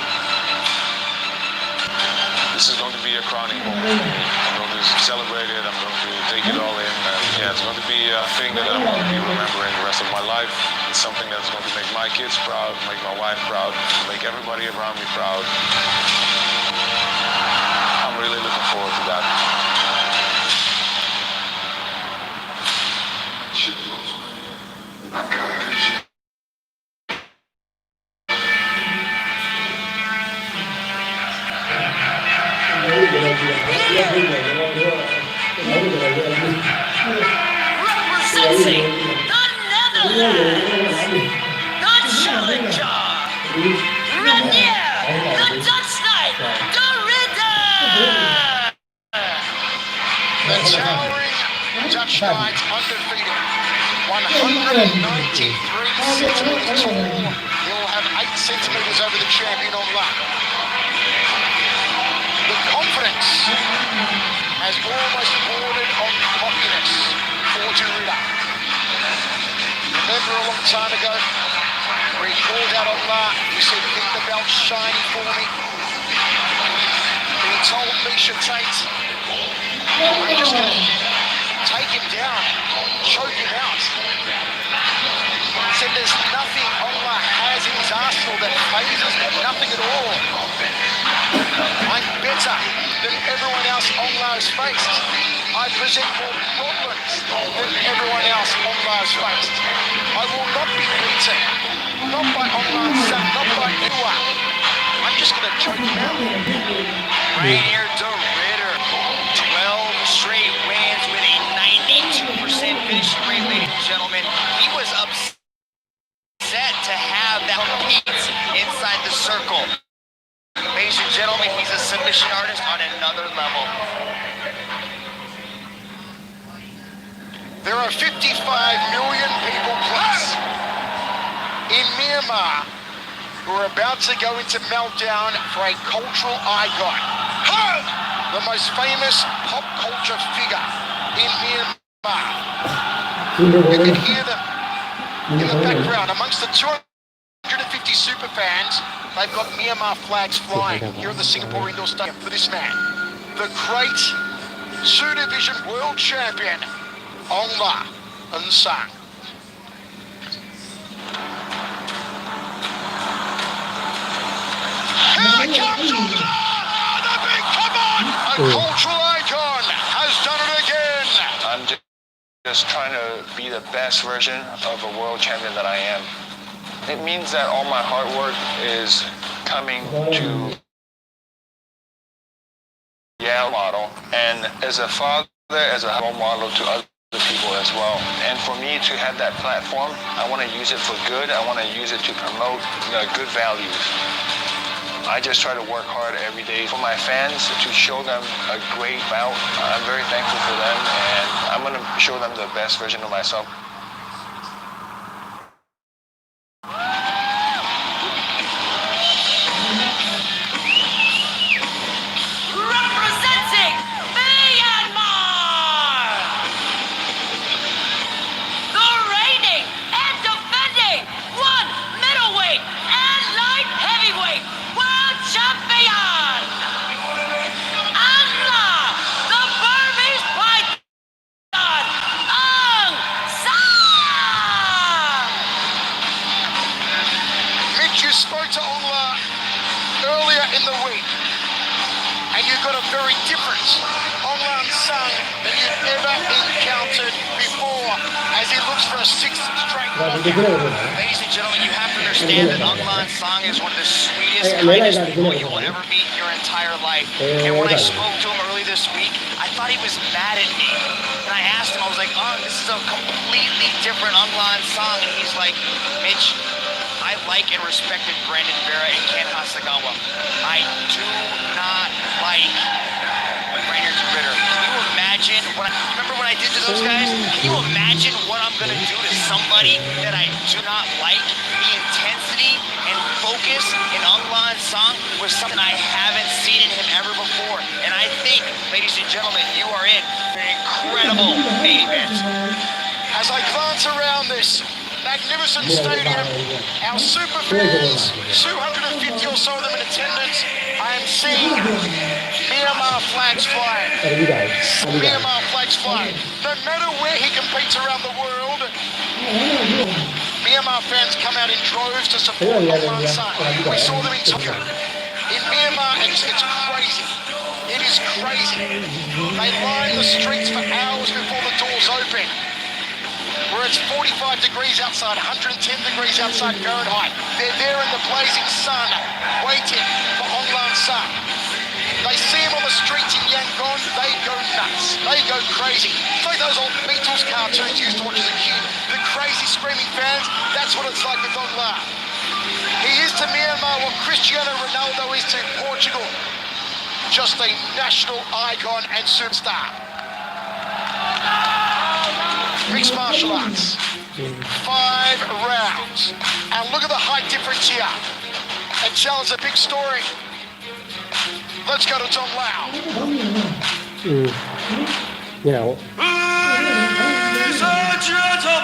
This is going to be a crowning moment for me. I'm going to celebrate it. I'm going to take it all in. And yeah, it's going to be a thing that I'm going to be remembering the rest of my life. It's something that's going to make my kids proud, make my wife proud, make everybody around me proud. I'm really looking forward to that. Representing the Netherlands, the challenger, Rainier, the Dutch Knight, de Ritter. guides undefeated. 193 centimeters tall. He'll have 8 centimeters over the champion on lap. The confidence has almost bordered on cockiness for Jurita. Remember a long time ago, where he called out on lap, he said, "Keep the belt shiny for me." And he told Misha Tate, "I'm just going to take him down, choke him out." He said there's nothing Ongla has in his arsenal that phases him, nothing at all. "I'm better than everyone else Ongla has faced. I present more problems than everyone else Ongla has faced. I will not be beaten, not by Ongla's son, not by anyone. I'm just going to choke him out." Rainier de Ridder, 12 straight wins with a 92% finishing rate, ladies and gentlemen. He was upset to have that compete inside the circle. Ladies and gentlemen, he's a submission artist on another level. There are 55 million people plus in Myanmar who are about to go into meltdown for a cultural icon. The most famous pop culture figure in Myanmar. You can hear them in the background amongst the 250 super fans. They've got Myanmar flags flying here at the Singapore Indoor Stadium for this man, the great Two Division World Champion, Ongla Nsang. Here comes Ongla! The big come on! A cultural icon has done it again. I'm just trying to be the best version of a world champion that I am. It means that all my hard work is coming to Yale model, and as a father, as a role model to other people as well. And for me to have that platform, I want to use it for good. I want to use it to promote good values. I just try to work hard every day for my fans to show them a great bout. I'm very thankful for them, and I'm going to show them the best version of myself. Representing Myanmar, the reigning and defending one middleweight and light heavyweight world champion, Ongla, the Burmese python, Aung San. Mitch, you spoke to Ongla earlier in the week, and you got a very different Ongla Nsang than you've ever encountered before as he looks for a 6th straight knockout. Ladies and gentlemen, you have to understand that Ongla Nsang is one of the sweetest, kindest people you will ever meet in your entire life. And when I spoke to him early this week, I thought he was mad at me. And I asked him, I was like, "Oh, this is a completely different Ongla Nsang." And he's like, "Mitch, I like and respected Brandon Vera and Ken Hasagawa. I do not like Rainier de Ridder." Can you imagine remember what I did to those guys? Can you imagine what I'm gonna do to somebody that I do not like? The intensity and focus in Ongla Nsang was something I haven't seen in him ever before. And I think, ladies and gentlemen, you are in for an incredible main event. As I glance around this magnificent stadium, our super fans, 250 or so of them in attendance, I am seeing Myanmar flags flying. Myanmar flags flying. No matter where he competes around the world, Myanmar fans come out in droves to support Ongla Nsang. We saw them in Tokyo. In Myanmar, it's crazy. It is crazy. They line the streets for hours before the doors open, where it's 45 degrees outside, 110 degrees outside Fahrenheit. They're there in the blazing sun, waiting for Ongla Nsang. They see him on the streets in Yangon, they go nuts. They go crazy. It's like those old Beatles cartoons you used to watch as a kid. The crazy screaming fans, that's what it's like with Ongla. He is to Myanmar what Cristiano Ronaldo is to Portugal. Just a national icon and superstar. Mixed martial arts. 5 rounds. And look at the height difference here. It tells a big story. Let's go to Tom Lau. เหงา Ladies and gentlemen,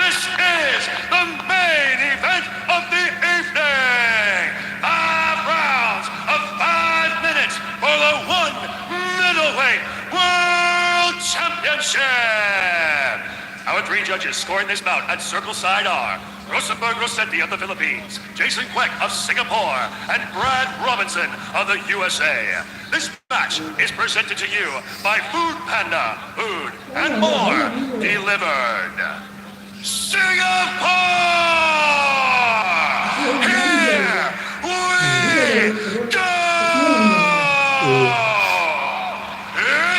this is the main event of the evening. 5 rounds of 5 minutes for the 1 middleweight world championship. Our 3 judges scoring this bout at circle side are Rosenberg Rossetti of the Philippines, Jason Kwek of Singapore, and Brad Robinson of the USA. This match is presented to you by Food Panda, food and more delivered. Singapore! Here we go!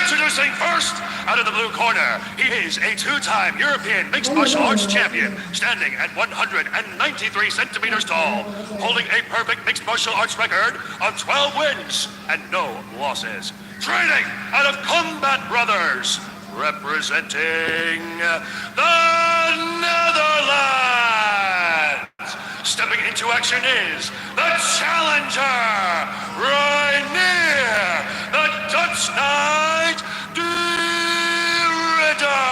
Introducing first, out of the blue corner, he is a 2-time European mixed martial arts champion, standing at 193 centimeters tall, holding a perfect mixed martial arts record of 12 wins and no losses. Training out of Combat Brothers, representing the Netherlands. Stepping into action is the challenger, Reinier, the Dutch Knight, De Ridder.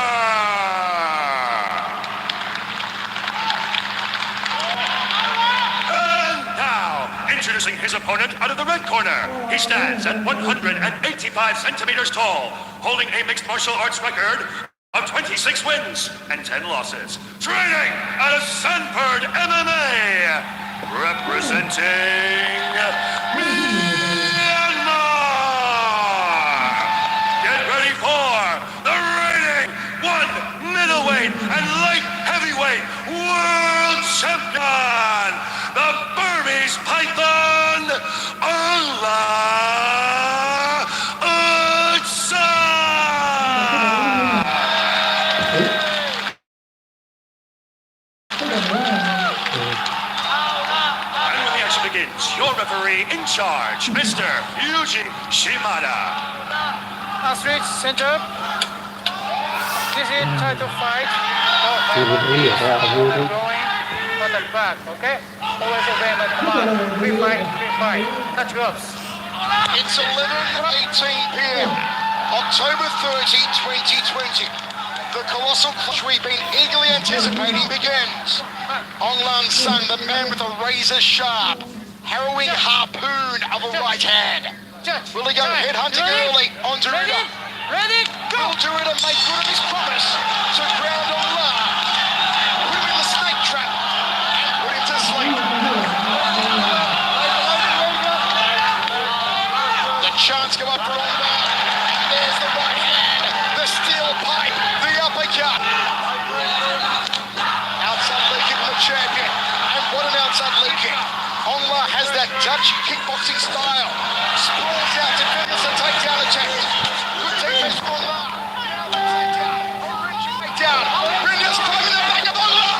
And now, introducing his opponent out of the red corner. He stands at 185 centimeters tall, holding a mixed martial arts record of 26 wins and 10 losses. Training out of Sanford MMA, representing Myanmar. Get ready for the reigning 1 middleweight and light heavyweight world champion, the Burmese Python, Allah Utsan. And when the action begins, your referee in charge, Mr. Yuji Shimada. Switch, center. This is title fight. คือบุรีเหรอครับบุรี Going on the back, okay? Always obey my command. Free fight. Touch gloves. It's 11:18 p.m. October 30, 2020. The colossal clash we've been eagerly anticipating begins. Ong Lan Sung, the man with a razor-sharp, harrowing harpoon of a right hand. Will he go headhunting early on Derrida? Ready, go! Will Derrida make good of his promise to ground Ong Lan, put him in the snake trap, and put him to sleep? The chance go up for Ong Lan, and there's the right hand, the steel pipe, the uppercut. Outside leg kick from the champion, and what an outside leg kick. Ong Lan has that Dutch kickboxing style. Sprawls out, defends the takedown attempt. Good defense from Ong Lan. Takedown. Brendan's climbing the back of Ong Lan.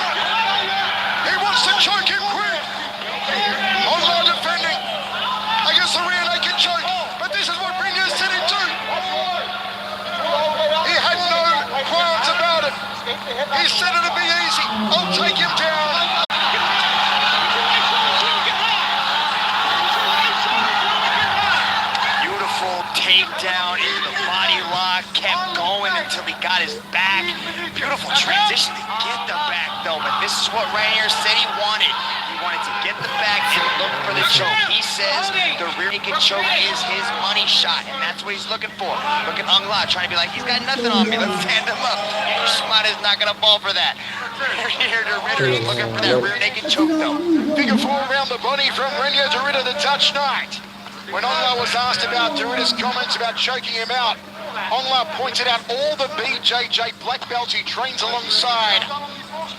He wants to choke him quick. Ong Lan defending against the rear naked choke. But this is what Brendan said he'd do. He had no qualms about it. He said it'd be easy. I'll take him down. Beautiful takedown into the body lock, kept going until he got his back. Beautiful transition to get the back though, but this is what Reinier said he wanted. He wanted to get the back and look for the choke. He says the rear naked choke is his money shot, and that's what he's looking for. Look at Ong Lan trying to be like, he's got nothing on me, let's stand him up. Shimada's not gonna fall for that. Here, Derrida is looking for that rear naked choke though. Figure 4 around the body from Reinier Derrida, the Dutch Knight. When Ong Lan was asked about Derrida's comments about choking him out, Ong Lan pointed out all the BJJ black belts he trains alongside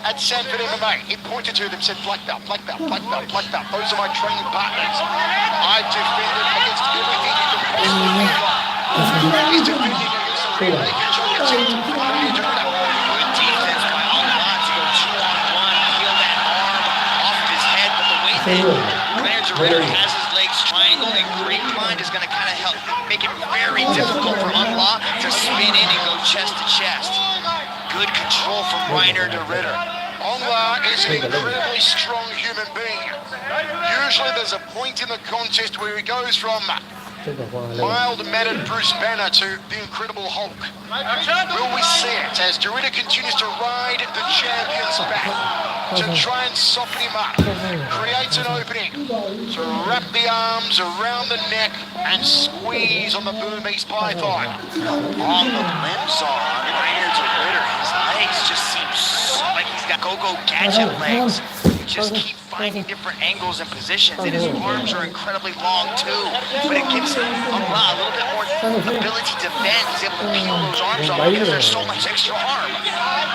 at Sanford MMA. He pointed to them, said black belt, black belt, black belt, black belt. Those are my training partners. I defended against everything you could possibly think of. He's defending against the rear naked choke attempt from Reinier Derrida. Good defense by Ong Lan to go 2-on-1, peel that arm off of his head, but the way that Reinier Derrida has his legs triangled and grapevine is going to kind of help make it very difficult for Ong Lan to spin pin in and go chest to chest. Good control from Reiner de Ritter. Ongla is an incredibly strong human being. Usually there's a point in the contest where he goes from 这个话累。 mild-mannered Bruce Banner to the Incredible Hulk. Will we see it as de Ritter continues to ride the champion's back to try and soften him up, creates an opening to wrap the arms around the neck and squeeze on the Burmese python. On the limbs on Reiner de Ritter, his legs just seem like he's got go-go gadget legs. Just keep finding different angles and positions, and his arms are incredibly long too. But it gives him a little bit more ability to bend. He's able to peel those arms off because there's so much extra arm.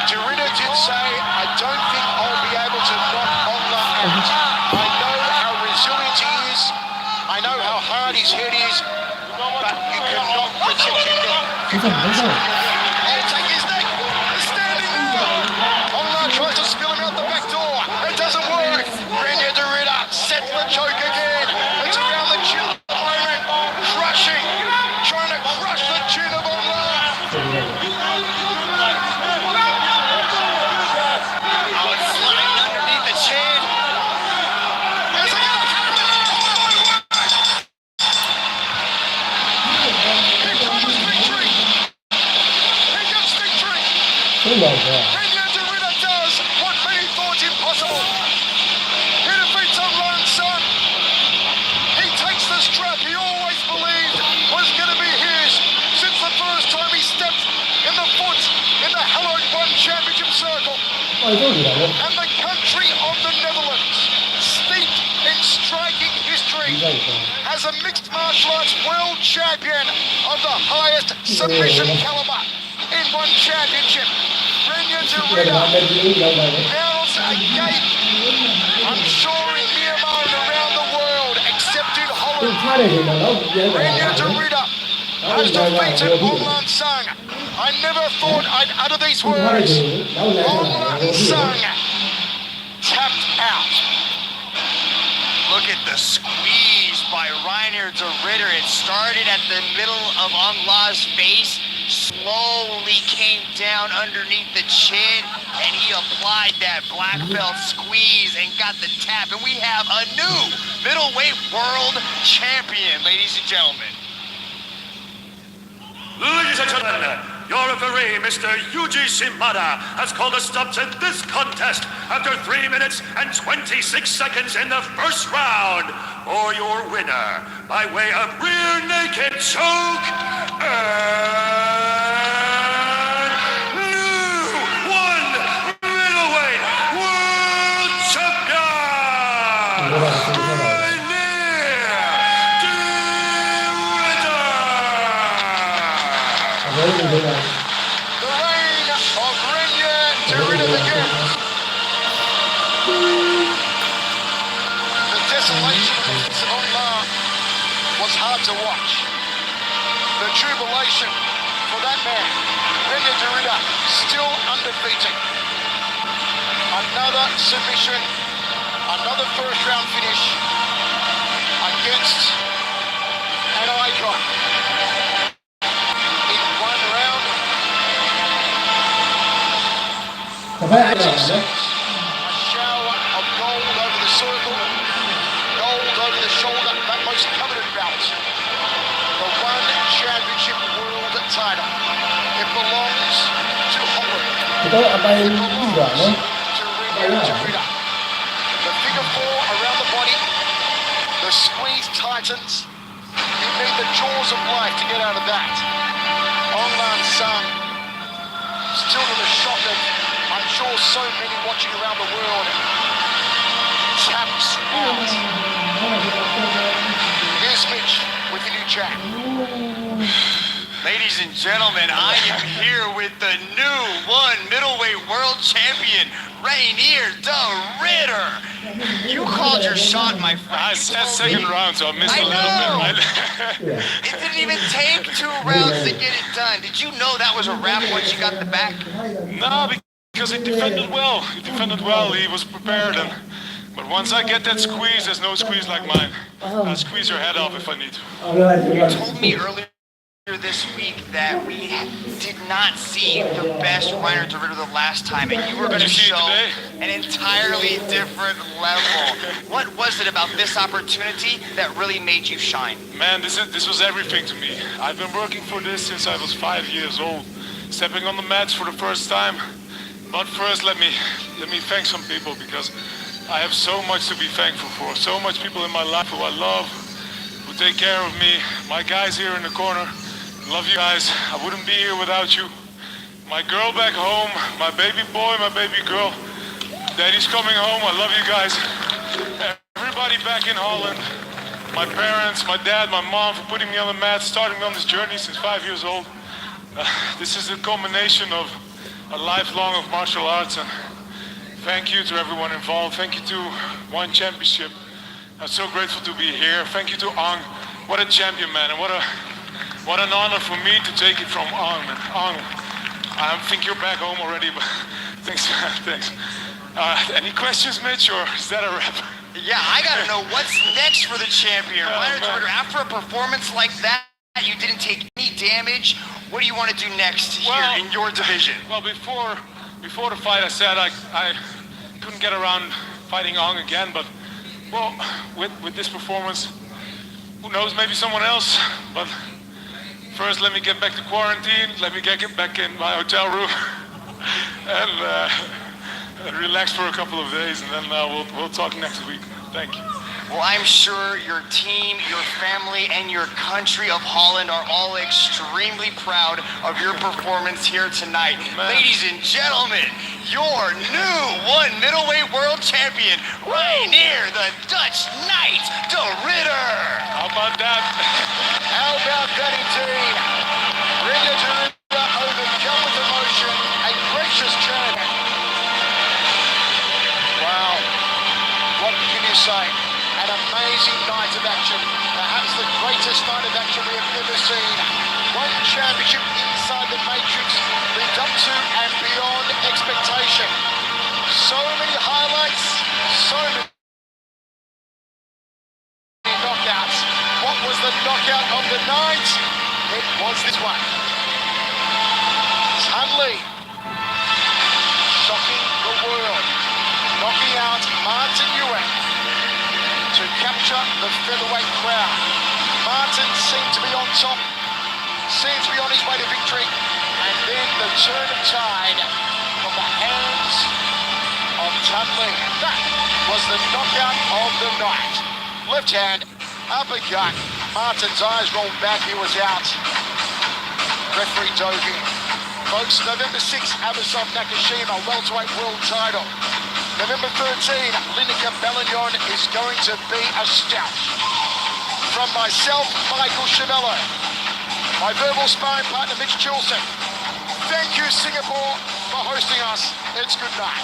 De Ritter did say, I don't think I'll be able to knock Ongla out. I know how resilient he is. I know how hard his head is, but you cannot protect your neck. You can't take his neck. He's standing there. Ongla tries to spill him out the back door. It doesn't work. Reiner de Ritter sets the choke again. It's around the chin at the moment. Crushing. Trying to crush the chin of Ongla. Oh, it's sliding underneath the chin. Yes, I got Here comes victory. Here comes victory. 真的是。 Reiner de Ritter does what many thought impossible. He defeats Ongla Sun. He takes the strap he always believed was going to be his since the first time he stepped in the foot in the hallowed One Championship Circle. 哦，就是的， And the country of the Netherlands, steeped in striking history, as a mixed martial arts world champion of the highest submission caliber in One Championship. Reiner de 这个拿 Ritter 在第一两百的。 Now's a gate. I'm sure in Myanmar and around the world, except in 就 Holland. 差这些了，老五别 Reiner de 的。 Ritter has defeated Ongla Sun. I never thought I'd utter these 就差这 words. 些，然后来上 Ongla Sun tapped out. Look at the squeeze by Reiner de Ritter. It started at the middle of Ongla's face, slowly came down underneath the chin, and he applied that black belt squeeze and got the tap. And we have a new middleweight world champion, ladies and gentlemen. Ladies and gentlemen, your referee, Mr. Yuji Shimada, has called a stop to this contest after 3 minutes and 26 seconds in the first round. For your winner, by way of rear naked choke, and new one middleweight world champion, Reiner de Ritter. The reign of Reiner de Ritter begins. The desolation of Ongla was hard to watch. The jubilation for that man, Reiner de Ritter, still undefeated. Another submission, another first round finish against an icon. In one round, 可拍了， a shower of gold over the circle, gold over the shoulder, that most coveted bout. The One Championship World title. It belongs to Holland. 这都安排立转呢。 To Reiner de Ritter. The figure four around the body, the squeeze tightens. You need the jaws of life to get out of that. Ongla Sun, still to the shock of, I'm sure so many watching around the world, taps out. Here's Mitch with the new chat. Ladies and gentlemen, I am here with the new one middleweight world champion, Reiner de Ritter. You called your shot, my friend. I said second round, so I missed I a little know. bit, right? It didn't even take 2 rounds to get it done. Did you know that was a wrap once you got the back? No, because he defended well. He defended well. He was prepared. But once I get that squeeze, there's no squeeze like mine. I'll squeeze your head off if I need to. You told me earlier this week that we did not see the best Reiner de Ridder the last time, and you were going to show an entirely different level. What was it about this opportunity that really made you shine? Man, this was everything to me. I've been working for this since I was 5 years old, stepping on the mats for the first time. But first, let me thank some people, because I have so much to be thankful for. So much people in my life who I love, who take care of me. My guys here in the corner. Love you guys. I wouldn't be here without you. My girl back home, my baby boy, my baby girl. Daddy's coming home. I love you guys. Everybody back in Holland. My parents, my dad, my mom for putting me on the mat, starting me on this journey since 5 years old. This is a culmination of a lifelong of martial arts, and thank you to everyone involved. Thank you to One Championship. I'm so grateful to be here. Thank you to Ang. What a champion, man, and what an honor for me to take it from Ang, man. Ang, I think you're back home already, but thanks. Any questions, Mitch, or is that a wrap? Yeah, I gotta know what's next for the champion. Reiner de Ridder, after a performance like that, you didn't take any damage. What do you want to do next here in your division? Well, before the fight, I said I couldn't get around fighting Ang again, but well, with this performance, who knows? Maybe someone else, but. First, let me get back to quarantine. Let me get back in my hotel room and relax for a couple of days, and then we'll talk next week. Thank you. Well, I'm sure your team, your family, and your country of Holland are all extremely proud of your performance here tonight. Man. Ladies and gentlemen, your new one middleweight world champion, Reiner the Dutch Knight de Ridder. How about that? How about that indeed? Reiner de Ridder overcome with emotion, a gracious champion. Wow, what can you say? An amazing night of action, perhaps the greatest night of action we have ever seen. One championship inside the matrix, lived up to and beyond expectation. So many highlights, so many knockouts. What was the knockout of the night? It was this one. Tan Le, shocking the world, knocking out Martin Nguyen to capture the featherweight crown. Martin seemed to be on top, seemed to be on his way to victory, and then the turn of tide from the hands of Tan Le. That was the knockout of the night. Left hand, uppercut. Martin's eyes rolled back, he was out. Referee dove in. Folks, November 6th, Abasov Nakashima, welterweight world title. November 13, Lineker Bellignon is going to be a stout. From myself, Michael Chiavello, my verbal sparring partner, Mitch Chilson. Thank you, Singapore, for hosting us. It's good night.